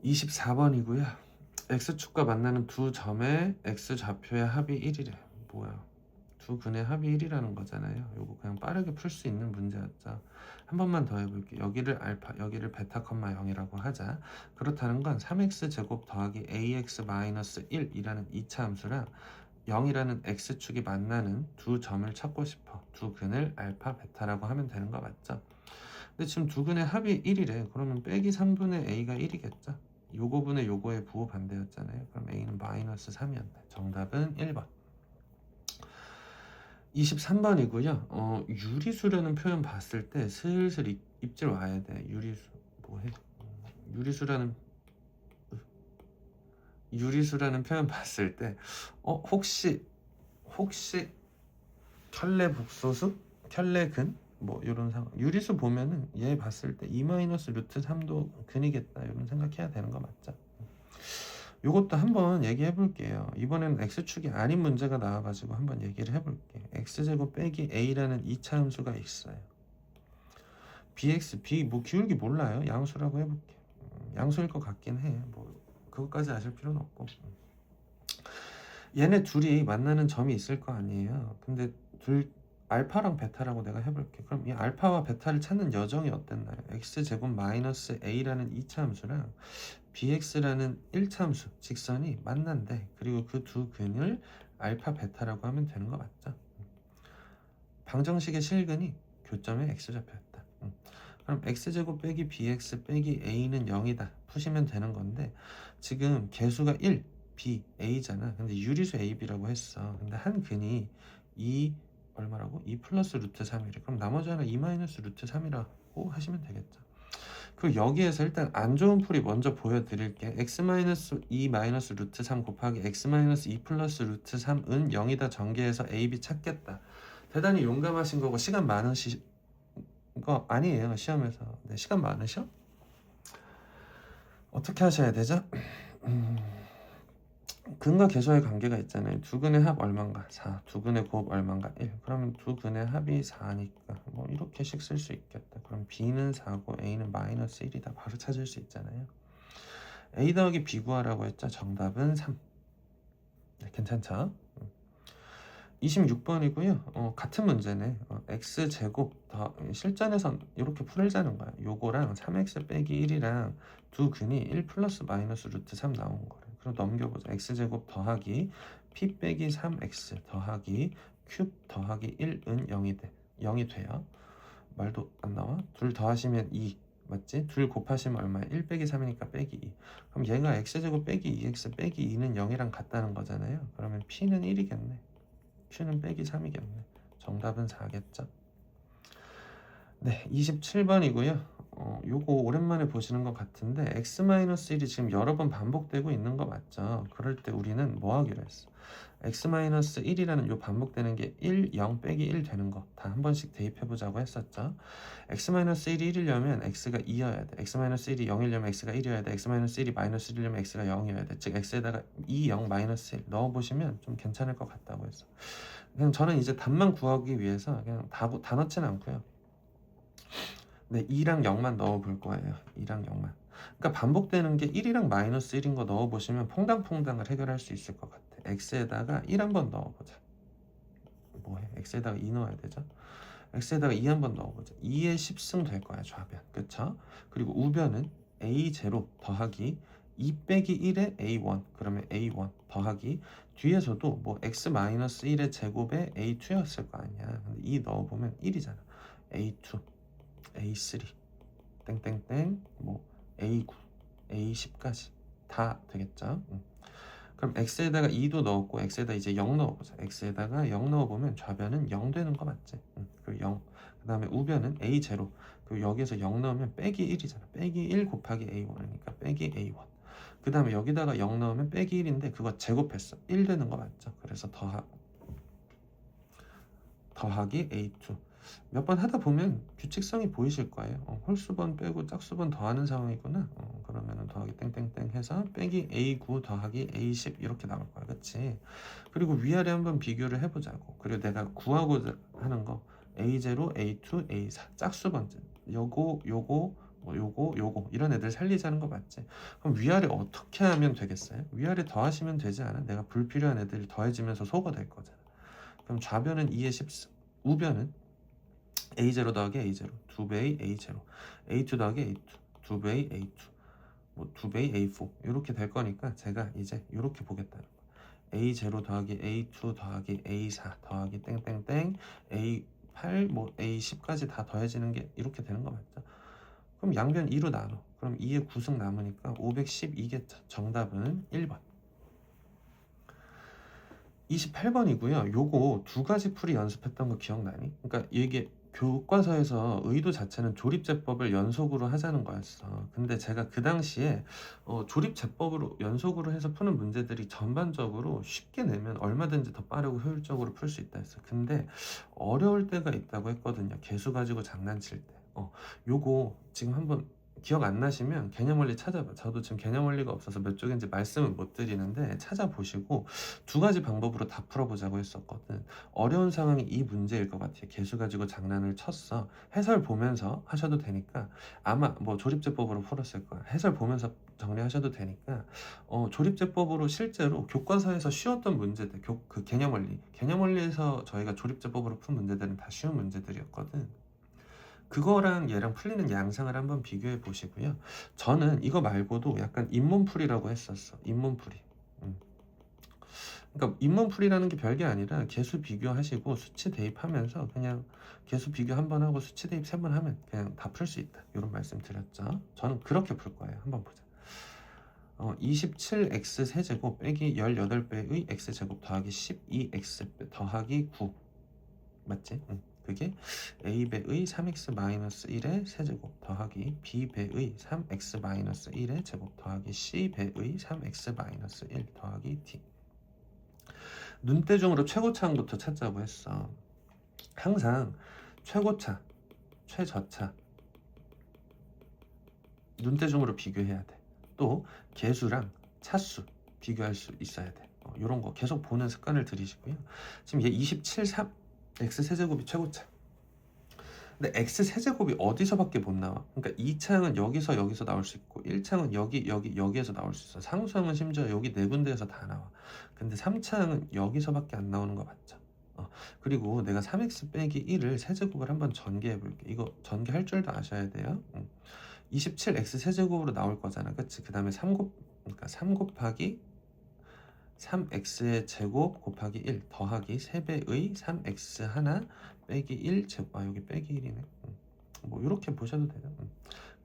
24번이고요 x축과 만나는 두 점의 x좌표의 합이 1이래. 뭐야, 두 근의 합이 1이라는 거잖아요. 요거 그냥 빠르게 풀 수 있는 문제였죠. 한 번만 더 해볼게요. 여기를 알파, 여기를 베타 컴마 0이라고 하자. 그렇다는 건 3x제곱 더하기 ax-1 이라는 2차 함수랑 0이라는 x축이 만나는 두 점을 찾고 싶어. 두 근을 알파, 베타라고 하면 되는 거 맞죠? 근데 지금 두 근의 합이 1이래. 그러면 빼기 3분의 a가 1이겠죠? 요거분의 요거의 부호 반대였잖아요. 그럼 a는 마이너스 3이었네. 정답은 1번. 23번이고요. 유리수라는 표현 봤을 때 슬슬 입질 와야 돼. 유리수 뭐해? 유리수라는 표현 봤을 때 혹시 켤레 복소수? 켤레근? 뭐 이런 상황. 유리수 보면은 얘 봤을 때 2-루트3도 근이겠다 이런 생각해야 되는 거 맞죠? 요것도 한번 얘기해 볼게요. 이번에는 x축이 아닌 문제가 나와가지고 한번 얘기를 해볼게. x제곱 빼기 a라는 2차 함수가 있어요. bx, b 뭐 기울기 몰라요. 양수라고 해볼게. 양수일 것 같긴 해. 뭐 그것까지 아실 필요는 없고. 얘네 둘이 만나는 점이 있을 거 아니에요. 근데 둘 알파랑 베타라고 내가 해볼게. 그럼 이 알파와 베타를 찾는 여정이 어땠나요? x제곱 마이너스 a라는 2차 함수랑 bx라는 1차 함수 직선이 만난대. 그리고 그 두 근을 알파 베타라고 하면 되는 거 맞죠? 방정식의 실근이 교점의 x좌표였다. 그럼 x제곱 빼기 bx 빼기 a는 0이다 푸시면 되는 건데 지금 개수가 1, b, a잖아. 근데 유리수 ab라고 했어. 근데 한 근이 2 얼마라고? 2 플러스 루트 3이래. 그럼 나머지 하나 2 마이너스 루트 3이라고 하시면 되겠죠. 그리고 여기에서 일단 안 좋은 풀이 먼저 보여드릴게. x 마이너스 2 마이너스 루트 3 곱하기 x 마이너스 2 플러스 루트 3은 0이다 전개해서 a, b 찾겠다. 대단히 용감하신 거고 시간 많으신 거 아니에요. 시험에서. 네, 시간 많으셔? 어떻게 하셔야 되죠? 근과 계수와의 관계가 있잖아요. 두 근의 합 얼마인가? 4. 두 근의 곱 얼마인가? 1. 그러면 두 근의 합이 4니까 뭐 이렇게씩 쓸 수 있겠다. 그럼 b는 4고 a는 마이너스 1이다. 바로 찾을 수 있잖아요. a 더하기 b 구하라고 했죠. 정답은 3. 네, 괜찮죠? 26번이고요. 같은 문제네. x제곱 더 실전에서 이렇게 풀자는 거야. 요거랑 3x 빼기 1이랑 두 근이 1 플러스 마이너스 루트 3 나온 거래. 그럼 넘겨보자. x제곱 더하기 p 빼기 3x 더하기 큐 더하기 1은 0이 돼요. 말도 안 나와? 둘 더하시면 2 맞지? 둘 곱하시면 얼마야? 1 빼기 3이니까 빼기 2. 그럼 얘가 x제곱 빼기 2x 빼기 2는 0이랑 같다는 거잖아요. 그러면 p는 1이겠네. q는 빼기 3이겠네. 정답은 4겠죠. 네, 27번이고요. 요거 오랜만에 보시는 것 같은데 x-1이 지금 여러 번 반복되고 있는 거 맞죠? 그럴 때 우리는 뭐 하기로 했어? x-1이라는 요 반복되는 게 1, 0 빼기 1 되는 거 다 한 번씩 대입해 보자고 했었죠. x-1이 1이려면 x가 2여야 돼. x-1이 0이려면 x가 1이어야 돼. x-1이 마이너스 1이려면 x가 0이어야 돼. 즉 x에다가 2, 0, 마이너스 1 넣어보시면 좀 괜찮을 것 같다고 했어. 그냥 저는 이제 답만 구하기 위해서 그냥 다 넣진 않고요. 네, 2랑 0만 넣어볼 거예요. 2랑 0만. 그러니까 반복되는 게 1이랑 마이너스 1인 거 넣어보시면 퐁당퐁당을 해결할 수 있을 것 같아. x에다가 1 한번 넣어보자. 뭐해? x에다가 2 넣어야 되죠? x에다가 2 한번 넣어보자. 2의 10승 될 거야, 좌변. 그쵸? 그리고 우변은 a0 더하기 2 빼기 1의 a1. 그러면 a1 더하기 뒤에서도 뭐 x-1의 제곱에 a2였을 거 아니야. 근데 2 넣어보면 1이잖아. a2, a3, 땡땡땡, 뭐 a9, a10까지 다 되겠죠? 그럼 x에다가 2도 넣었고 x에다 이제 0 넣어보자. x에다가 0 넣어보면 좌변은 0 되는 거 맞지? 그리고 0. 그 다음에 우변은 a0. 그리고 여기에서 0 넣으면 빼기 1이잖아. 빼기 1 곱하기 a1이니까 빼기 a1. 그 다음에 여기다가 0 넣으면 빼기 1인데 그거 제곱했어. 1 되는 거 맞죠? 그래서 더하기 a2. 몇 번 하다 보면 규칙성이 보이실 거예요. 홀수번 빼고 짝수번 더하는 상황이구나. 그러면은 더하기 땡땡땡 해서 빼기 a9 더하기 a10 이렇게 나올 거야. 그치? 그리고 위아래 한번 비교를 해보자고. 그리고 내가 구하고자 하는 거 a0, a2, a4 짝수번 요거 뭐 요거 이런 애들 살리자는 거 맞지? 그럼 위아래 어떻게 하면 되겠어요? 위아래 더하시면 되지 않아? 내가 불필요한 애들이 더해지면서 소거 될 거잖아. 그럼 좌변은 2의 10승, 우변은 a0 더하기 a0 2배의 a0 a2 더하기 a2 2배의 a2 뭐 2배의 a4 이렇게 될 거니까 제가 이제 이렇게 보겠다는 거예요. a0 더하기 a2 더하기 a4 더하기 땡땡땡 a8 뭐 a10까지 다 더해지는 게 이렇게 되는 거 맞죠? 그럼 양변 2로 나눠. 그럼 2의 9승 남으니까 512겠죠. 정답은 1번. 28번이고요. 요거 두 가지 풀이 연습했던 거 기억나니? 그러니까 이게 교과서에서 의도 자체는 조립제법을 연속으로 하자는 거였어. 근데 제가 그 당시에 조립제법으로 연속으로 해서 푸는 문제들이 전반적으로 쉽게 내면 얼마든지 더 빠르고 효율적으로 풀 수 있다 했어. 근데 어려울 때가 있다고 했거든요. 개수 가지고 장난칠 때. 요거 지금 한번 기억 안 나시면 개념원리 찾아봐. 저도 지금 개념원리가 없어서 몇 쪽인지 말씀을 못 드리는데 찾아보시고 두 가지 방법으로 다 풀어보자고 했었거든. 어려운 상황이 이 문제일 것 같아요. 개수 가지고 장난을 쳤어. 해설 보면서 하셔도 되니까 아마 뭐 조립제법으로 풀었을 거야. 해설 보면서 정리하셔도 되니까 조립제법으로 실제로 교과서에서 쉬웠던 문제들 그 개념원리에서 저희가 조립제법으로 푼 문제들은 다 쉬운 문제들이었거든. 그거랑 얘랑 풀리는 양상을 한번 비교해 보시고요. 저는 이거 말고도 약간 잇몸풀이라고 했었어. 잇몸풀이. 그러니까 잇몸풀이라는 게 별게 아니라 개수 비교하시고 수치 대입하면서 그냥 개수 비교 한 번 하고 수치 대입 3번 하면 그냥 다 풀 수 있다. 이런 말씀 드렸죠. 저는 그렇게 풀 거예요. 한번 보자. 27x 세제곱 빼기 18배의 x제곱 더하기 12x 더하기 9 맞지? 그게 a배의 3x-1의 세제곱 더하기 b배의 3x-1의 제곱 더하기 c배의 3x-1 더하기 d. 눈대중으로 최고차항부터 찾자고 했어. 항상 최고차, 최저차 눈대중으로 비교해야 돼. 또 개수랑 차수 비교할 수 있어야 돼. 이런 거 계속 보는 습관을 들이시고요. 지금 얘 27, 3 x 세제곱이 최고차. 근데 x 세제곱이 어디서밖에 못 나와? 그러니까 2창은 여기서 나올 수 있고 1창은 여기에서 나올 수 있어. 상수항은 심지어 여기 네 군데에서 다 나와. 근데 3창은 여기서밖에 안 나오는 거 맞죠? 그리고 내가 3x 빼기 1을 세제곱을 한번 전개해 볼게. 이거 전개할 줄도 아셔야 돼요. 27x 세제곱으로 나올 거잖아. 그치? 그 다음에 3 곱하기 3x의 제곱 곱하기 1 더하기 3배의 3x 하나 빼기 1 제곱. 여기 빼기 1이네. 뭐 이렇게 보셔도 돼요.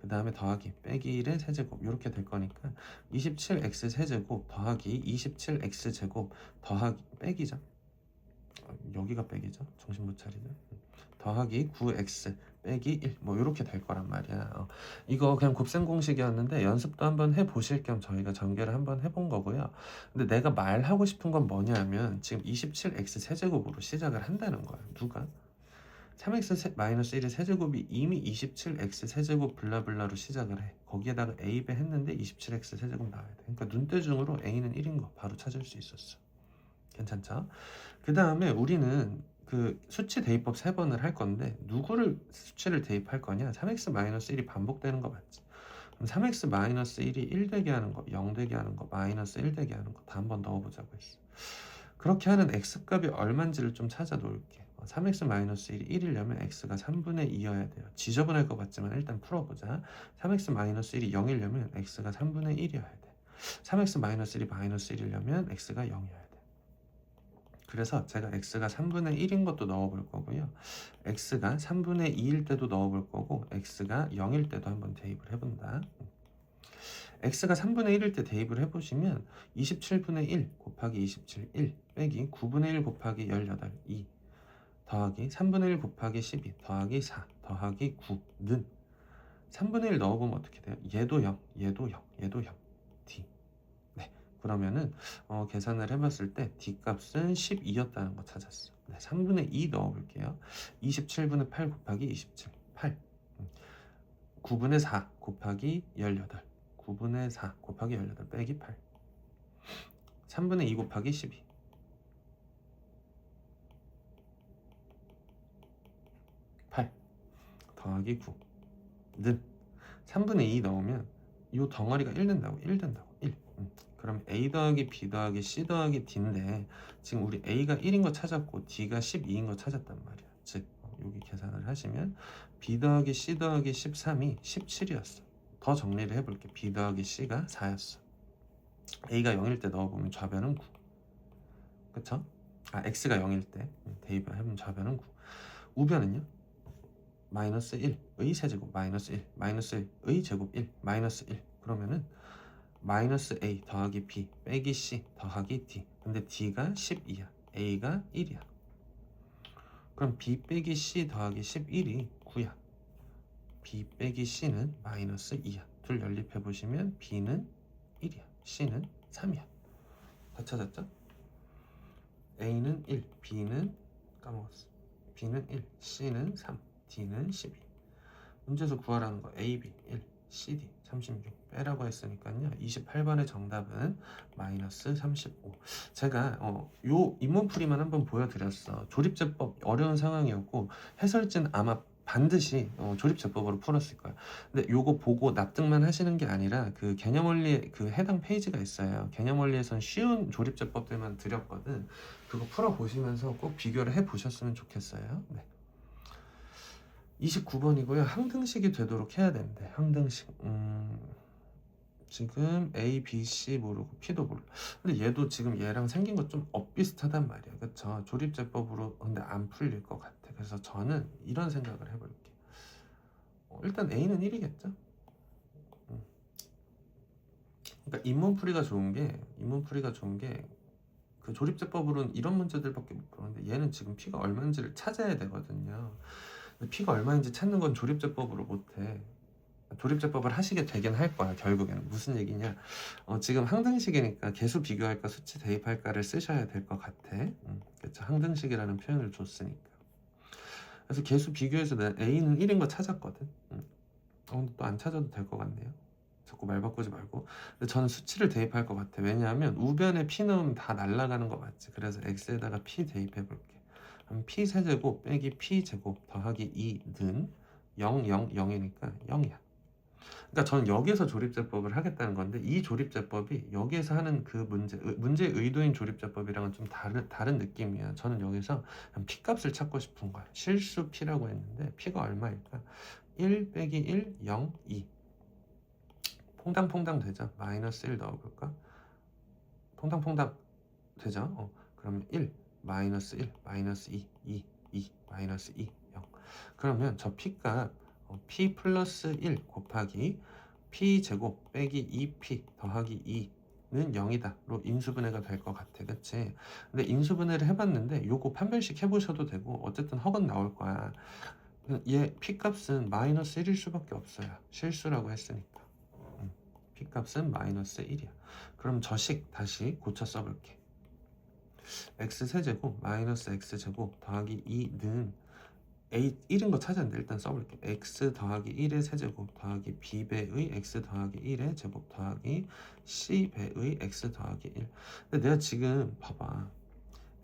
그 다음에 더하기 빼기 1의 세제곱 이렇게 될 거니까 27x 세제곱 더하기 27x 제곱 더하기 빼기죠. 여기가 빼기죠. 정신 못 차리죠. 더하기 9x 빼기 1 뭐 이렇게 될 거란 말이야. 이거 그냥 곱셈 공식이었는데 연습도 한번 해보실 겸 저희가 전개를 한번 해본 거고요. 근데 내가 말하고 싶은 건 뭐냐면 지금 27x 세제곱으로 시작을 한다는 거야. 누가? 3x 마이너스 1의 세제곱이 이미 27x 세제곱 블라블라로 시작을 해. 거기에다가 a배 했는데 27x 세제곱 나와야 돼. 그러니까 눈대중으로 a는 1인 거 바로 찾을 수 있었어. 괜찮죠? 그 다음에 우리는 그 수치 대입법 3번을 할 건데 누구를 수치를 대입할 거냐? 3x-1이 반복되는 거 맞지? 그럼 3x-1이 1 되게 하는 거, 0 되게 하는 거, 마이너스 1 되게 하는 거 다 한번 넣어보자고 했어. 그렇게 하는 x값이 얼만지를 좀 찾아 놓을게. 3x-1이 1이려면 x가 3분의 2여야 돼요. 지저분할 것 같지만 일단 풀어보자. 3x-1이 0이려면 x가 3분의 1이어야 돼. 3x-1이 마이너스 1이려면 x가 0이어야 돼. 그래서 제가 x가 3분의 1인 것도 넣어볼 거고요. x가 3분의 2일 때도 넣어볼 거고 x가 0일 때도 한번 대입을 해본다. x가 3분의 1일 때 대입을 해보시면 27분의 1 곱하기 27, 1 빼기 9분의 1 곱하기 18, 2 더하기 3분의 1 곱하기 12 더하기 4 더하기 9는 3분의 1 넣어보면 어떻게 돼요? 얘도 0, 얘도 0, 얘도 0, d. 네, 그러면은 계산을 해봤을 때 d 값은 12였다는 거 찾았어. 네, 3분의 2 넣어볼게요. 27분의 8 곱하기 27, 8 9분의 4 곱하기 18 9분의 4 곱하기 18 빼기 8 3분의 2 곱하기 12 8 더하기 9는 3분의 2 넣으면 이 덩어리가 1 된다고 1 된다고 1 그럼 a 더하기 b 더하기 c 더하기 d인데 지금 우리 a가 1인 거 찾았고 d가 12인 거 찾았단 말이야. 즉 여기 계산을 하시면 b 더하기 c 더하기 13이 17이었어. 더 정리를 해볼게. b 더하기 c가 4였어. a가 0일 때 넣어보면 좌변은 9. 그쵸? x가 0일 때 대입을 해보면 좌변은 9. 우변은요? 마이너스 1의 세제곱 마이너스 1 마이너스 1의 제곱 1 마이너스 1 그러면은 마이너스 a 더하기 b 빼기 c 더하기 d. 근데 d가 12야. a가 1이야. 그럼 b 빼기 c 더하기 11이 9야. b 빼기 c는 마이너스 2야. 둘 연립해보시면 b는 1이야. c는 3이야. 다 찾았죠? a는 1, b는 까먹었어. b는 1, c는 3, d는 12. 문제에서 구하라는 거 a, b, 1, c, d 36 빼라고 했으니까요. 28번의 정답은 마이너스 35. 제가 요 인문풀이만 한번 보여드렸어. 조립제법 어려운 상황이었고 해설지는 아마 반드시 조립제법으로 풀었을 거예요. 근데 요거 보고 납득만 하시는 게 아니라 그 개념원리 그 해당 페이지가 있어요. 개념원리에선 쉬운 조립제법들만 드렸거든. 그거 풀어보시면서 꼭 비교를 해보셨으면 좋겠어요. 네. 29번이고요. 항등식이 되도록 해야 되는데 항등식 지금 A, B, C 모르고 P도 몰라. 근데 얘도 지금 얘랑 생긴 거 좀 엇비슷하단 말이야. 그쵸? 조립제법으로 근데 안 풀릴 것 같아. 그래서 저는 이런 생각을 해볼게. 일단 A는 1이겠죠? 그러니까 인문풀이가 좋은 게 그 조립제법으로는 이런 문제들밖에 못 푸는데 얘는 지금 P가 얼마인지를 찾아야 되거든요. 근데 P가 얼마인지 찾는 건 조립제법으로 못해. 조립제법을 하시게 되긴 할 거야. 결국에는 무슨 얘기냐, 지금 항등식이니까 개수 비교할까 수치 대입할까를 쓰셔야 될 것 같아. 그렇죠? 항등식이라는 표현을 줬으니까. 그래서 개수 비교해서 내가 A는 1인 거 찾았거든. 근데 또 안 찾아도 될 것 같네요. 자꾸 말 바꾸지 말고. 근데 저는 수치를 대입할 것 같아. 왜냐하면 우변에 P 넣으면 다 날아가는 거 맞지? 그래서 X에다가 P 대입해 볼게. 그럼 P 세제곱 빼기 P 제곱 더하기 2는 0, 0, 0이니까 0이야. 그러니까 저는 여기에서 조립제법을 하겠다는 건데 이 조립제법이 여기에서 하는 그 문제의 의도인 조립제법이랑은 좀 다른 느낌이야. 저는 여기서 P값을 찾고 싶은 거야. 실수 P라고 했는데 P가 얼마일까? 1 빼기 1, 0, 2 퐁당퐁당 되죠? 마이너스 1 넣어볼까? 퐁당퐁당 되죠? 그러면 1, 마이너스 1, 마이너스 2, 2, 마이너스 2, 0 그러면 저 P값 P 플러스 1 곱하기 P 제곱 빼기 2P 더하기 2 는 0이다로 인수분해가 될 것 같아. 그치? 근데 인수분해를 해봤는데 요거 판별식 해보셔도 되고 어쨌든 허건 나올 거야. 얘 P값은 마이너스 1일 수밖에 없어요. 실수라고 했으니까. P값은 마이너스 1이야. 그럼 저식 다시 고쳐 써볼게. x세제곱 마이너스 x제곱 더하기 2는 a 1인 거 찾았는데 일단 써볼게. x 더하기 1의 세제곱 더하기 b배의 x 더하기 1의 제곱 더하기 c배의 x 더하기 1. 근데 내가 지금 봐봐.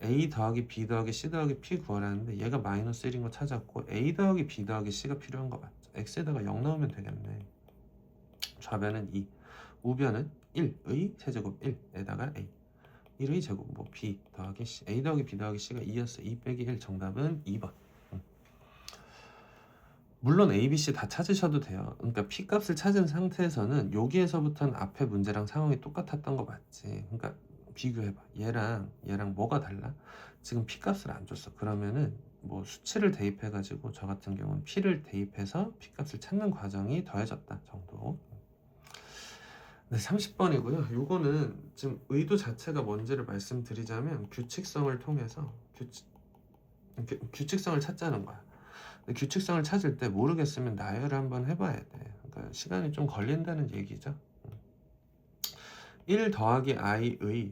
a 더하기 b 더하기 c 더하기 p 구하라는데 얘가 마이너스 1인 거 찾았고 a 더하기 b 더하기 c가 필요한 거 맞죠? x에다가 0 넣으면 되겠네. 좌변은 2, 우변은 1의 세제곱 1에다가 a 1의 제곱 뭐 b 더하기 c a 더하기 b 더하기 c가 2였어. 2 빼기 1 정답은 2번. 물론 A, B, C 다 찾으셔도 돼요. 그러니까 P값을 찾은 상태에서는 여기에서부터는 앞에 문제랑 상황이 똑같았던 거 맞지? 그러니까 비교해봐. 얘랑 뭐가 달라? 지금 P값을 안 줬어. 그러면은 뭐 수치를 대입해가지고 저 같은 경우는 P를 대입해서 P값을 찾는 과정이 더해졌다 정도. 네, 30번이고요. 요거는 지금 의도 자체가 뭔지를 말씀드리자면 규칙성을 통해서 규칙성을 찾자는 거야. 규칙성을 찾을 때 모르겠으면 나열을 한번 해봐야 돼. 그러니까 시간이 좀 걸린다는 얘기죠. 1 더하기 i의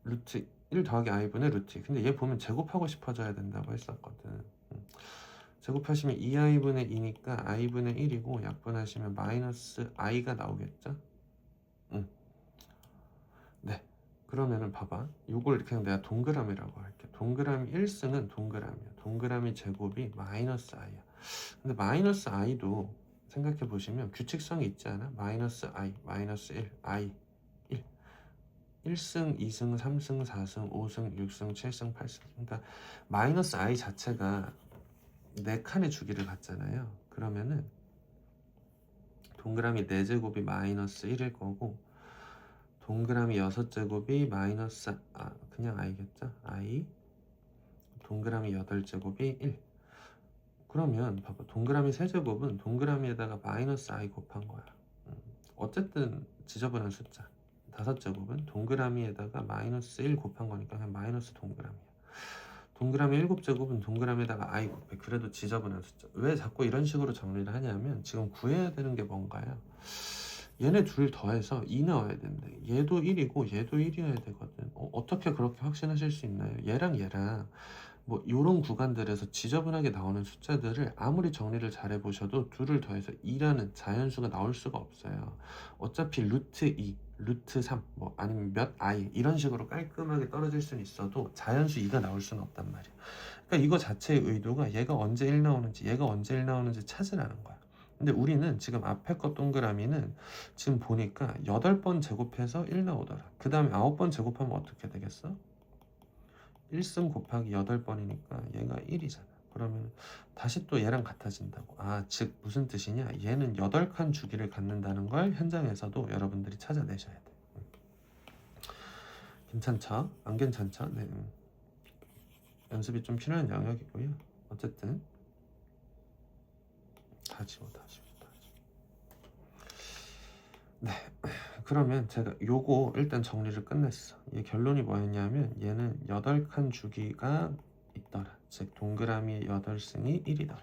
루트 1 더하기 i분의 루트. 근데 얘 보면 제곱하고 싶어져야 된다고 했었거든. 제곱하시면 2i분의 2니까 i분의 1이고 약분하시면 마이너스 i가 나오겠죠. 네. 그러면은 봐봐. 요걸 그냥 내가 동그라미라고 할게. 동그라미 1승은 동그라미야. 동그라미 제곱이 마이너스 i야. 근데 마이너스 i도 생각해 보시면 규칙성이 있지 않아? 마이너스 i, 마이너스 1, i, 1. 1승, 2승, 3승, 4승, 5승, 6승, 7승, 8승. 그러니까 마이너스 i 자체가 4칸의 주기를 갖잖아요. 그러면은 동그라미 4제곱이 마이너스 1일 거고 동그라미 6제곱이 마이너스 그냥 i겠죠? i 동그라미 8제곱이 1. 그러면 봐봐. 동그라미 3제곱은 동그라미에다가 마이너스 i 곱한 거야. 어쨌든 지저분한 숫자. 5제곱은 동그라미에다가 마이너스 1 곱한 거니까 그냥 마이너스 동그라미야. 동그라미 7제곱은 동그라미에다가 i 곱해. 그래도 지저분한 숫자. 왜 자꾸 이런 식으로 정리를 하냐면 지금 구해야 되는 게 뭔가요? 얘네 둘 더해서 2 나와야 된대. 얘도 1이고 얘도 1이어야 되거든. 어떻게 그렇게 확신하실 수 있나요? 얘랑 뭐 요런 구간들에서 지저분하게 나오는 숫자들을 아무리 정리를 잘 해보셔도 둘을 더해서 2라는 자연수가 나올 수가 없어요. 어차피 루트 2, 루트 3, 뭐 아니면 몇 i 이런 식으로 깔끔하게 떨어질 수는 있어도 자연수 2가 나올 수는 없단 말이야. 그러니까 이거 자체의 의도가 얘가 언제 1 나오는지 얘가 언제 1 나오는지 찾으라는 거야. 근데 우리는 지금 앞에 거 동그라미는 지금 보니까 8번 제곱해서 1 나오더라. 그 다음에 9번 제곱하면 어떻게 되겠어? 1승 곱하기 8번이니까 얘가 1이잖아. 그러면 다시 또 얘랑 같아진다고. 즉 무슨 뜻이냐? 얘는 8칸 주기를 갖는다는 걸 현장에서도 여러분들이 찾아내셔야 돼. 괜찮죠? 안 괜찮죠? 네. 연습이 좀 필요한 영역이고요. 어쨌든 다 지워. 네. 그러면 제가 요거 일단 정리를 끝냈어. 얘 결론이 뭐였냐면 얘는 8칸 주기가 있더라. 즉 동그라미 8승이 1이더라.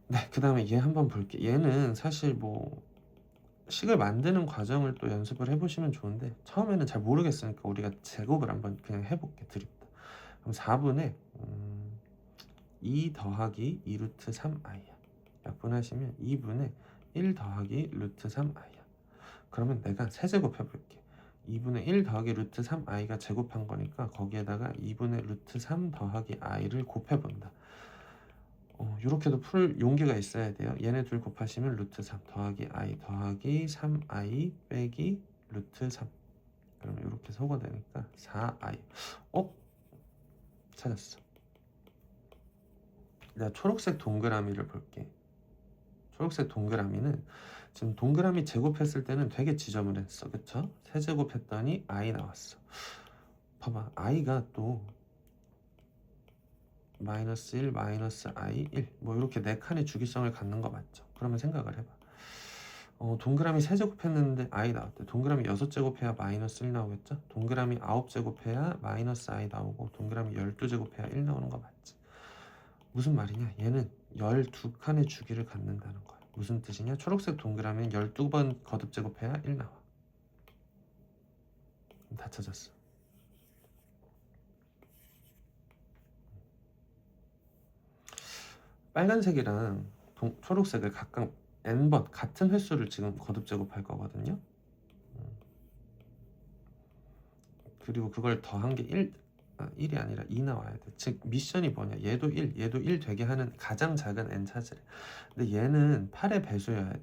네, 그 다음에 얘 한번 볼게. 얘는 사실 뭐 식을 만드는 과정을 또 연습을 해보시면 좋은데 처음에는 잘 모르겠으니까 우리가 제곱을 한번 그냥 해볼게. 드립다. 그럼 4분의 2 더하기 2루트 3i야. 약분하시면 2분의 1 더하기 루트 3i야. 그러면 내가 세제곱 해볼게. 2분의 1 더하기 루트 3i가 제곱한 거니까 거기에다가 2분의 루트 3 더하기 i를 곱해본다. 이렇게도 풀 용기가 있어야 돼요. 얘네 둘 곱하시면 루트 3 더하기 i 더하기 3i 빼기 루트 3. 그러면 이렇게 소거 되니까 4i. 찾았어. 내가 초록색 동그라미를 볼게. 초록색 동그라미는 지금 동그라미 제곱했을 때는 되게 지저분했어. 그쵸? 세제곱 했더니 i 나왔어. 봐봐. i가 또 마이너스 1, 마이너스 i, 1 뭐 이렇게 4칸의 주기성을 갖는 거 맞죠? 그러면 생각을 해봐. 동그라미 3제곱 했는데 i 나왔대. 동그라미 6제곱 해야 마이너스 1 나오겠죠? 동그라미 9제곱 해야 마이너스 i 나오고 동그라미 12제곱 해야 1 나오는 거 맞지? 무슨 말이냐? 얘는 12칸의 주기를 갖는다는 거야. 무슨 뜻이냐? 초록색 동그라미는 12번 거듭 제곱해야 1 나와. 다 찾았어. 빨간색이랑 초록색을 각각 n번 같은 횟수를 지금 거듭 제곱할 거거든요. 그리고 그걸 더한 게 1이 아니라 2 나와야 돼. 즉 미션이 뭐냐? 얘도 1 되게 하는 가장 작은 n 찾으래. 근데 얘는 8의 배수여야 돼.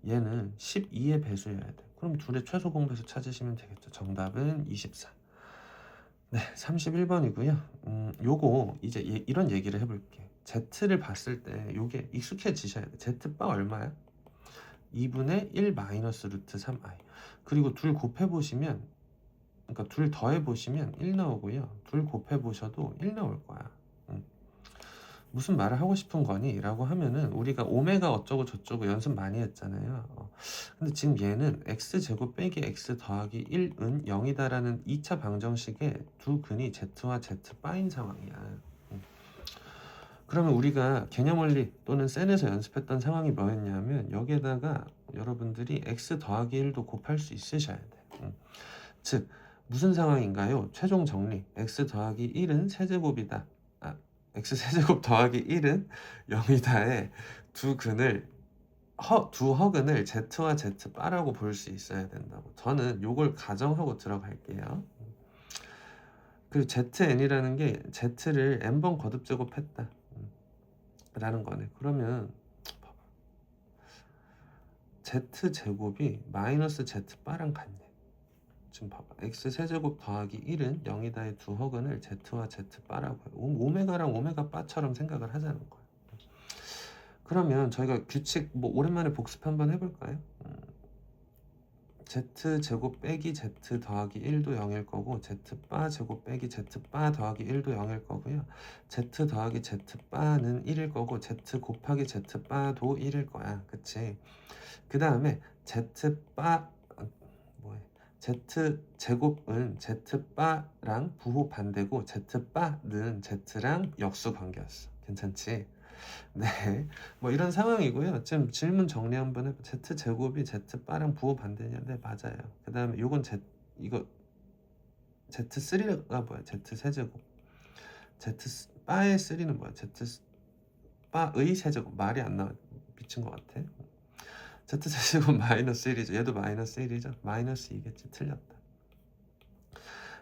얘는 12의 배수여야 돼. 그럼 둘의 최소 공배수 찾으시면 되겠죠. 정답은 24. 네, 31번이고요. 요거 이제 이런 얘기를 해볼게. Z를 봤을 때 요게 익숙해지셔야 돼. Z바 얼마야? 2분의 1 마이너스 루트 3i. 그리고 둘 곱해보시면, 그러니까 둘 더해보시면 1 나오고요. 둘 곱해보셔도 1 나올 거야. 무슨 말을 하고 싶은 거니? 라고 하면은 우리가 오메가 어쩌고 저쩌고 연습 많이 했잖아요. 근데 지금 얘는 x제곱 빼기 x 더하기 1은 0이다라는 2차 방정식의 두 근이 z와 z바인 상황이야. 그러면 우리가 개념원리 또는 센에서 연습했던 상황이 뭐였냐면 여기에다가 여러분들이 x 더하기 1도 곱할 수 있으셔야 돼. 즉 무슨 상황인가요? 최종 정리. x 더하기 1은 세제곱이다. x 세제곱 더하기 1은 0이다에 두 허근을 z와 z바라고 볼 수 있어야 된다고. 저는 요걸 가정하고 들어갈게요. 그리고 zn이라는 게 z를 n번 거듭 제곱했다 라는 거네. 그러면 z제곱이 마이너스 z바랑 같네. 지금 봐봐. x 세제곱 더하기 1은 0이다의 두 허근을 z와 z바라고 해요. 오메가랑 오메가 바처럼 생각을 하자는 거예요. 그러면 저희가 규칙 오랜만에 복습 한번 해볼까요? z제곱 빼기 z 더하기 1도 0일 거고 z바 제곱 빼기 z바 더하기 1도 0일 거고요. z 더하기 z바는 1일 거고 z 곱하기 z바도 1일 거야. 그치? 그 다음에 z제곱은 z바랑 부호 반대고 z바는 z랑 역수 관계였어. 괜찮지? 네, 이런 상황이고요. 지금 질문 정리 한번 해봐. z제곱이 z바랑 부호 반대냐? 네, 맞아요. 그 다음에 요건 이거 z3가 뭐야? z세제곱. z바의 3는 뭐야? z바의 세제곱. 말이 안 나와. 미친 것 같아. z세제곱 마이너스 1이죠. 얘도 마이너스 1이죠. 마이너스 2겠지. 틀렸다.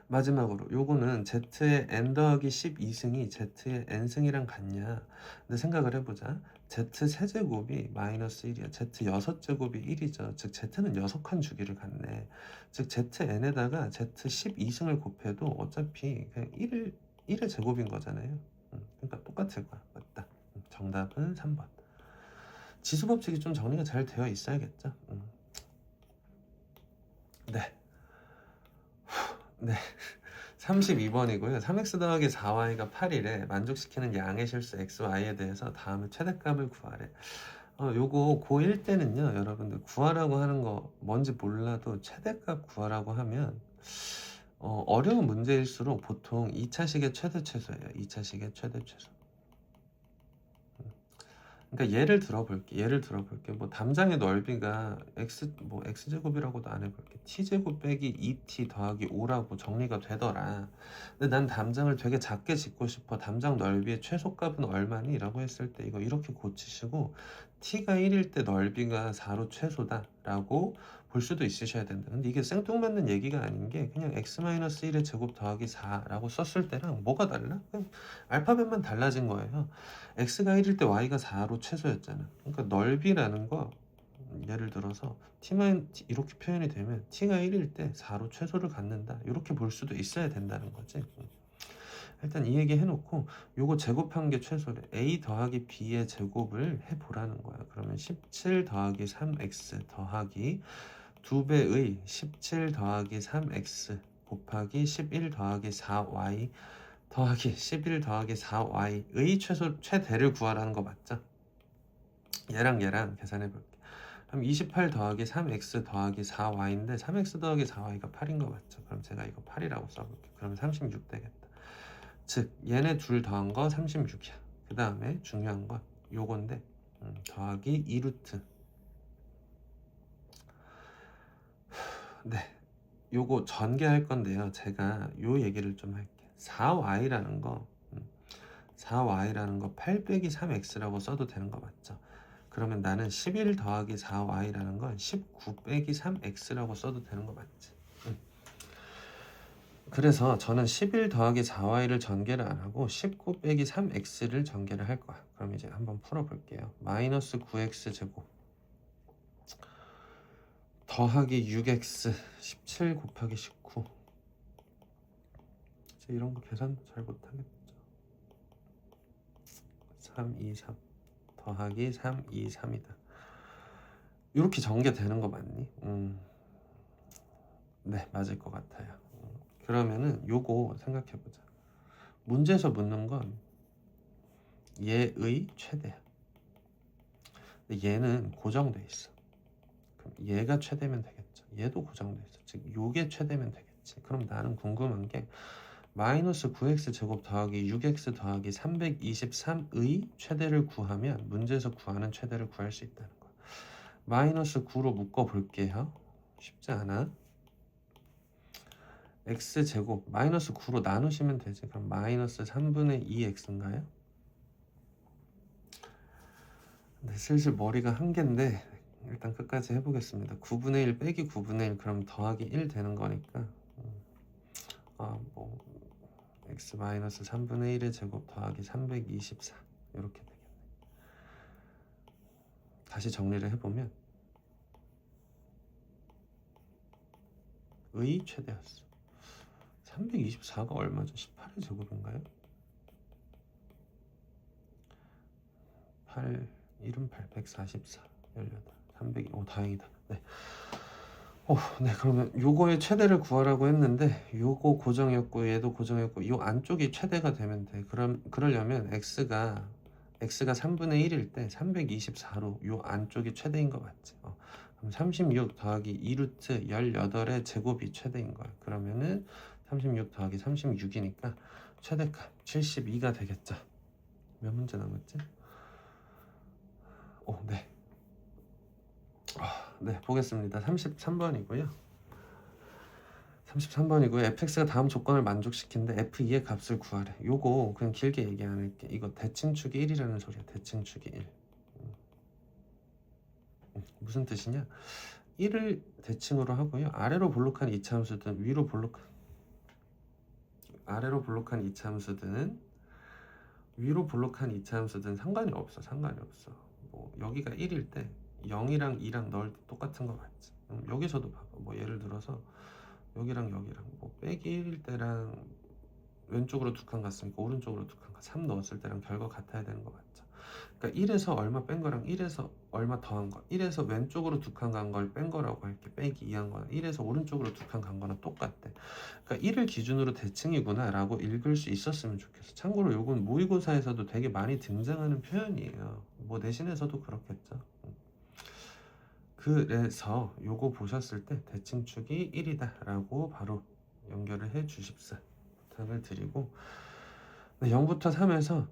마지막으로 요거는 z의 n 더하기 12승이 z의 n승이랑 같냐? 근데 생각을 해보자. z 세제곱이 마이너스 1이야. z 6제곱이 1이죠. 즉 z는 6칸 주기를 갖네. 즉 zn에다가 z 12승을 곱해도 어차피 그냥 1의 제곱인 거잖아요. 그러니까 똑같을 거야. 맞다. 정답은 3번. 지수법칙이 좀 정리가 잘 되어 있어야겠죠. 네. 네. 32번이고요. 3x 더하기 4y가 8이래. 만족시키는 양의 실수 xy에 대해서 다음에 최대값을 구하래. 요거 고1 때는요. 여러분들 구하라고 하는 거 뭔지 몰라도 최대값 구하라고 하면 어려운 문제일수록 보통 2차식의 최대 최소예요. 2차식의 최대 최소. 그러니까 예를 들어볼게. 담장의 넓이가 x제곱이라고도 안 해볼게. t제곱 빼기 2t 더하기 5라고 정리가 되더라. 근데 난 담장을 되게 작게 짓고 싶어. 담장 넓이의 최소값은 얼마니? 라고 했을 때 이거 이렇게 고치시고 t가 1일 때 넓이가 4로 최소다 라고 볼 수도 있으셔야 된다. 근데 이게 생뚱맞는 얘기가 아닌 게 그냥 x-1의 제곱 더하기 4라고 썼을 때랑 뭐가 달라? 그냥 알파벳만 달라진 거예요. x가 1일 때 y가 4로 최소였잖아. 그러니까 넓이라는 거 예를 들어서 t만 이렇게 표현이 되면 t가 1일 때 4로 최소를 갖는다. 이렇게 볼 수도 있어야 된다는 거지. 일단 이 얘기 해놓고 요거 제곱한 게 최소래. a 더하기 b의 제곱을 해보라는 거야. 그러면 17 더하기 3x 더하기 2배의 17 더하기 3x 곱하기 11 더하기 4y 더하기 11 더하기 4y의 최대를 구하라는 거 맞죠? 얘랑 계산해 볼게. 그럼 28 더하기 3x 더하기 4y인데 3x 더하기 4y가 8인 거 맞죠? 그럼 제가 이거 8이라고 써볼게요. 그러면 36 되겠다. 즉 얘네 둘 더한 거 36이야. 그 다음에 중요한 건 요건데 더하기 2루트. 네, 요거 전개할 건데요. 제가 요 얘기를 좀 할게요. 4y라는 거 4y라는 거 8 빼기 3x라고 써도 되는 거 맞죠? 그러면 나는 11 더하기 4y라는 건 19 빼기 3x라고 써도 되는 거 맞지? 그래서 저는 11 더하기 4y를 전개를 안 하고 19 빼기 3x를 전개를 할 거야. 그럼 이제 한번 풀어볼게요. 마이너스 9x 제곱 더하기 6x 17 곱하기 19. 이제 이런 거 계산 잘 못하겠죠. 3, 2, 3 더하기 3, 2, 3이다. 이렇게 전개되는 거 맞니? 네, 맞을 것 같아요. 그러면은 요거 생각해보자. 문제에서 묻는 건 얘의 최대야. 근데 얘는 고정돼 있어. 그럼 얘가 최대면 되겠죠. 얘도 고정돼 있어. 즉 요게 최대면 되겠지. 그럼 나는 궁금한 게 마이너스 9x 제곱 더하기 6x 더하기 323의 최대를 구하면 문제에서 구하는 최대를 구할 수 있다는 거야. 마이너스 9로 묶어 볼게요. 쉽지 않아. x 제곱 마이너스 9로 나누시면 되지. 그럼 마이너스 3분의 2x인가요? 네, 슬슬 머리가 한 개인데 일단 끝까지 해보겠습니다. 9분의 1 빼기 9분의 1 그럼 더하기 1 되는 거니까 뭐 x 마이너스 3분의 1의 제곱 더하기 324 이렇게 되겠네. 다시 정리를 해보면 의 최대였어. 324가 얼마죠? 18의 제곱인가요? 8, 1은 8, 144, 18, 300, 다행이다. 네. 네, 그러면 요거의 최대를 구하라고 했는데 요거 고정이었고 얘도 고정이었고 요 안쪽이 최대가 되면 돼. 그러려면 x가 3분의 1일 때 324로 요 안쪽이 최대인 거 맞지? 그럼 36 더하기 2루트 18의 제곱이 최대인 거야. 그러면은 36 더하기 36이니까 최대값 72가 되겠죠. 몇 문제 남았지? 네. 네, 보겠습니다. 33번이고요. 33번이고요. fx가 다음 조건을 만족시키는데 f2의 값을 구하래. 요거 그냥 길게 얘기 안 할게. 이거 대칭축이 1이라는 소리야. 대칭축이 1. 무슨 뜻이냐? 1을 대칭으로 하고요. 아래로 볼록한 이차함수든 위로 볼록한 아래로 볼록한 이차함수든 위로 볼록한 이차함수든 상관이 없어. 뭐 여기가 1일 때 0이랑 2랑 넣을 때 똑같은 거 맞지? 여기서도 봐봐. 뭐 예를 들어서 여기랑 뭐 빼기 1일 때랑 왼쪽으로 두 칸 갔으니까 오른쪽으로 두 칸, 3 넣었을 때랑 결과 같아야 되는 거 맞죠? 그러니까 1에서 얼마 뺀 거랑 1에서 얼마 더한 거, 1에서 왼쪽으로 두 칸 간 걸 뺀 거라고 할게. 빼기 2한 거나 1에서 오른쪽으로 두 칸 간 거나 똑같대. 그러니까 1을 기준으로 대칭이구나 라고 읽을 수 있었으면 좋겠어. 참고로 요건 모의고사에서도 되게 많이 등장하는 표현이에요. 뭐 내신에서도 그렇겠죠. 그래서 요거 보셨을 때 대칭축이 1이다 라고 바로 연결을 해 주십사 부탁을 드리고, 0부터 3에서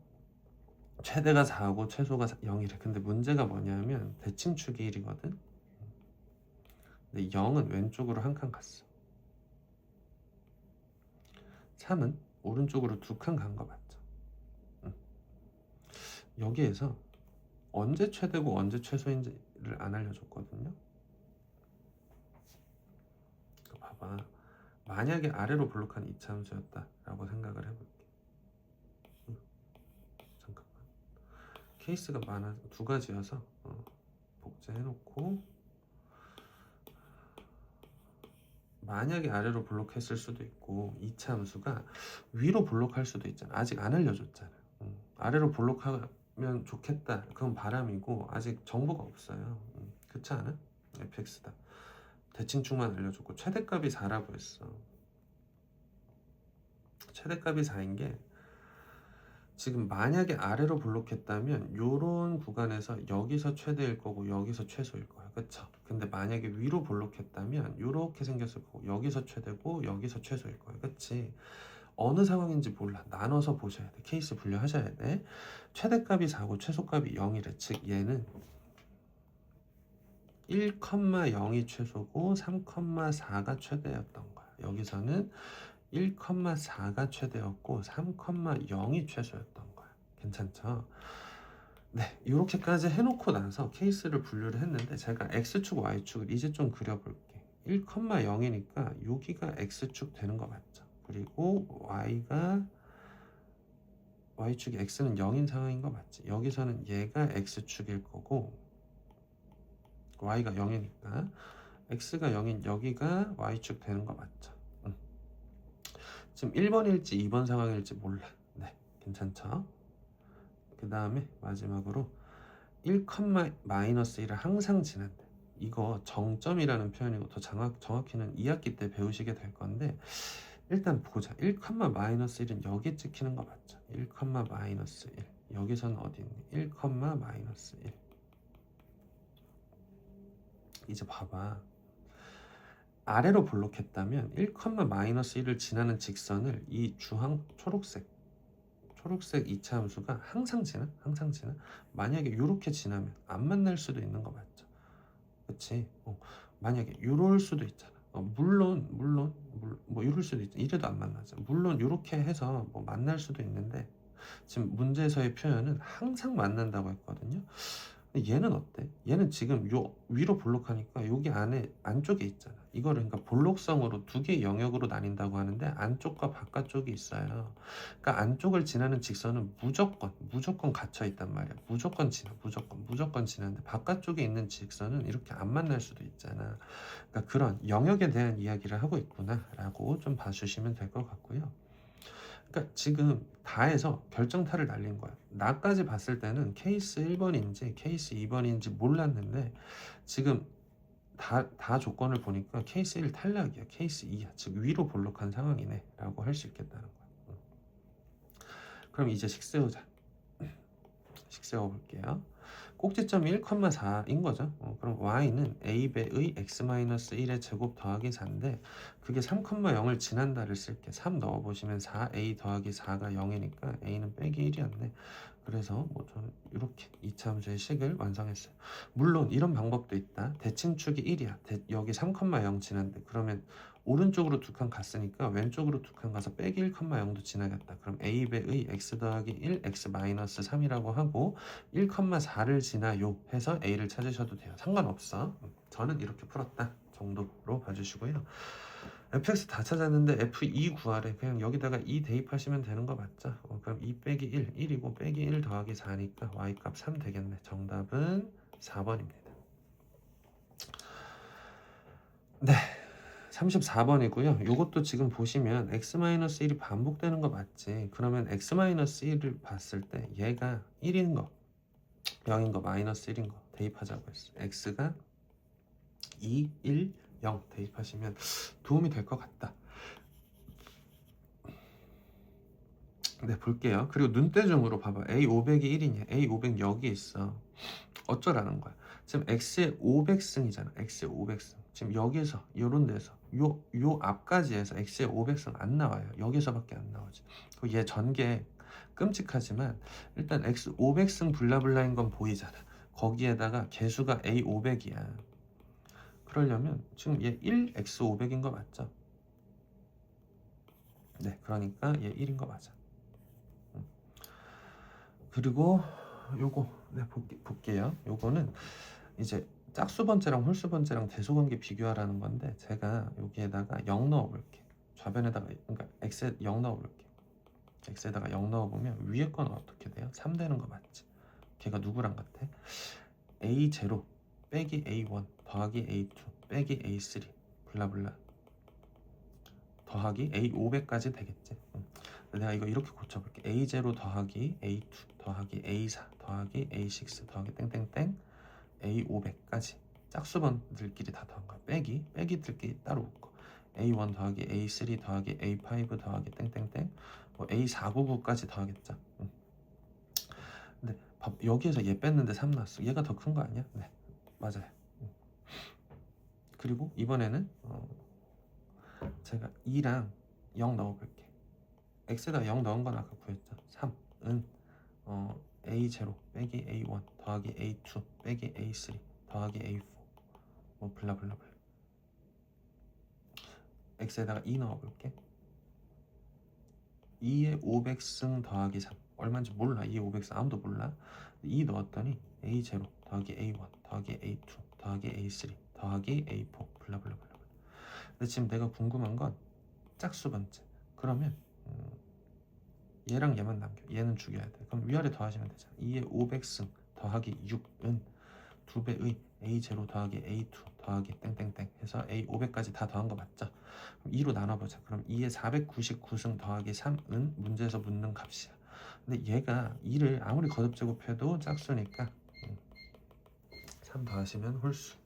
최대가 4하고 최소가 0이래. 근데 문제가 뭐냐면 대칭축이 1이거든. 근데 0은 왼쪽으로 한 칸 갔어. 3은 오른쪽으로 두 칸 간 거 맞죠? 여기에서 언제 최대고 언제 최소인지를 안 알려줬거든요. 봐봐. 만약에 아래로 볼록한 이차함수였다라고 생각을 해볼게. 잠깐만. 케이스가 많아 두 가지여서 복제해놓고, 만약에 아래로 볼록했을 수도 있고 이차함수가 위로 볼록할 수도 있잖아. 아직 안 알려줬잖아. 아래로 볼록하면 좋겠다. 그건 바람이고 아직 정보가 없어요. 그렇지 않아? fx다. 대칭축만 알려줬고 최대값이 4라고 했어. 최대값이 4인 게 지금 만약에 아래로 블록했다면 요런 구간에서 여기서 최대일 거고 여기서 최소일 거야. 그쵸? 근데 만약에 위로 블록했다면 요렇게 생겼을 거고 여기서 최대고 여기서 최소일 거야. 그치? 어느 상황인지 몰라. 나눠서 보셔야 돼. 케이스 분류하셔야 돼. 최대값이 4고 최소값이 0이래. 즉 얘는 1,0이 최소고 3,4가 최대였던 거야. 여기서는 1,4가 최대였고 3,0이 최소였던 거야. 괜찮죠? 네, 이렇게까지 해놓고 나서 케이스를 분류를 했는데 제가 X축, Y축을 이제 좀 그려볼게. 1,0이니까 여기가 X축 되는 거 맞죠? 그리고 Y축이 X는 0인 상황인 거 맞지? 여기서는 얘가 X축일 거고 Y가 0이니까 X가 0인 여기가 Y축 되는 거 맞죠? 지금 1번일지 2번 상황일지 몰라. 네, 괜찮죠? 그 다음에 마지막으로 1,-1을 항상 지난대. 이거 정점이라는 표현이고 더 정확히는 2학기 때 배우시게 될 건데 일단 보자. 1,-1은 여기 찍히는 거 맞죠? 1,-1 여기서는 어디 있니? 1,-1 이제 봐봐. 아래로 블록했다면 1,-1을 지나는 직선을 이 주황 초록색 2차 함수가 항상 지나? 만약에 이렇게 지나면 안 만날 수도 있는 거 맞죠? 그치? 만약에 이럴 수도 있잖아. 물론 뭐 이럴 수도 있잖아. 이래도 안 만나죠. 물론 이렇게 해서 뭐 만날 수도 있는데 지금 문제에서의 표현은 항상 만난다고 했거든요. 근데 얘는 어때? 얘는 지금 요 위로 볼록하니까 여기 안에 안쪽에 있잖아. 이거를 그러니까 볼록성으로 두 개의 영역으로 나뉜다고 하는데 안쪽과 바깥쪽이 있어요. 그러니까 안쪽을 지나는 직선은 무조건 갇혀 있단 말이야. 무조건 지나는데 바깥쪽에 있는 직선은 이렇게 안 만날 수도 있잖아. 그러니까 그런 영역에 대한 이야기를 하고 있구나라고 좀 봐주시면 될 것 같고요. 그러니까 지금 다 해서 결정타를 날린 거야. 나까지 봤을 때는 케이스 1번인지 케이스 2번인지 몰랐는데 지금 다 조건을 보니까 케이스 1 탈락이야. 케이스 2야. 즉 위로 볼록한 상황이네 라고 할 수 있겠다는 거야. 그럼 이제 식 세우자. 식 세워볼게요. 꼭지점이 1,4인 거죠. 그럼 y는 a배의 x-1의 제곱 더하기 4인데 그게 3,0을 지난다를 쓸게. 3 넣어보시면 4a 더하기 4가 0이니까 a는 빼기 1이었네. 그래서 뭐 저는 이렇게 이차함수의 식을 완성했어요. 물론 이런 방법도 있다. 대칭축이 1이야. 여기 3,0 지난데 그러면 오른쪽으로 두 칸 갔으니까 왼쪽으로 두 칸 가서 빼기 1,0도 지나겠다. 그럼 a배의 x 더하기 1 x-3이라고 하고 1,4를 지나요 해서 a를 찾으셔도 돼요. 상관없어. 저는 이렇게 풀었다 정도로 봐주시고요. fx 다 찾았는데 f2 구하래. 그냥 여기다가 2 대입하시면 되는 거 맞죠? 그럼 2 빼기 1, 1이고 빼기 1 더하기 4니까 y값 3 되겠네. 정답은 4번입니다. 네, 34번이고요. 이것도 지금 보시면 x-1이 반복되는 거 맞지? 그러면 x-1을 봤을 때 얘가 1인 거, 0인 거, 마이너스 1인 거 대입하자고 했어. x가 2, 1, 0 대입하시면 도움이 될 것 같다. 네, 볼게요. 그리고 눈대중으로 봐봐. a500이 1이냐? a500 여기 있어. 어쩌라는 거야? 지금 x의 500승이잖아. x의 500승. 지금 여기서 요런 데서 요 앞까지 해서 x의 500승 안 나와요. 여기서밖에 안 나오지. 얘 전개 끔찍하지만 일단 x 500승 블라블라인 건 보이잖아. 거기에다가 개수가 a 500이야. 그러려면 지금 얘 1 x 500인 거 맞죠? 네, 그러니까 얘 1인 거 맞아. 그리고 요거 네, 볼게요. 요거는 이제 짝수 번째랑 홀수 번째랑 대소 관계 비교하라는 건데 제가 여기에다가 0 넣어 볼게. 좌변에다가 그러니까 x에 0 넣어 볼게. x에다가 0 넣어 보면 위에 건 어떻게 돼요? 3 되는 거 맞지? 걔가 누구랑 같아? a0 빼기 a1 더하기 a2 빼기 a3 블라블라 더하기 a500까지 되겠지. 내가 이거 이렇게 고쳐볼게. a0 더하기 a2 더하기 a4 더하기 a6 더하기 땡땡땡 a500까지 짝수번들끼리 다 더한 거야. 빼기들끼리 따로 묶어. a1 더하기 a3 더하기 a5 더하기 땡땡땡 뭐 a499까지 더하겠죠. 여기에서 얘 뺐는데 3 나왔어. 얘가 더 큰 거 아니야? 네, 맞아요. 그리고 이번에는 제가 2랑 0 넣어볼게. x에다 0 넣은 건 아까 구했죠. 3은 a0 빼기 a1 더하기 a2 빼기 a3 더하기 a4 뭐 블라블라블라. x에다가 2 넣어볼게. 2의 500승 더하기 3 얼마인지 몰라. 2의 500승 아무도 몰라. 2 넣었더니 a0 더하기 a1 더하기 a2 더하기 a3 더하기 a4 블라블라블라. 근데 지금 내가 궁금한 건 짝수 번째. 그러면 얘랑 얘만 남겨. 얘는 죽여야 돼. 그럼 위아래 더하시면 되잖아. 2의 500승 더하기 6은 2배의 a0 더하기 a2 더하기 땡땡땡 해서 a 500까지 다 더한 거 맞죠? 그럼 2로 나눠보자. 그럼 2의 499승 더하기 3은 문제에서 묻는 값이야. 근데 얘가 2를 아무리 거듭제곱해도 짝수니까 3 더하시면 홀수.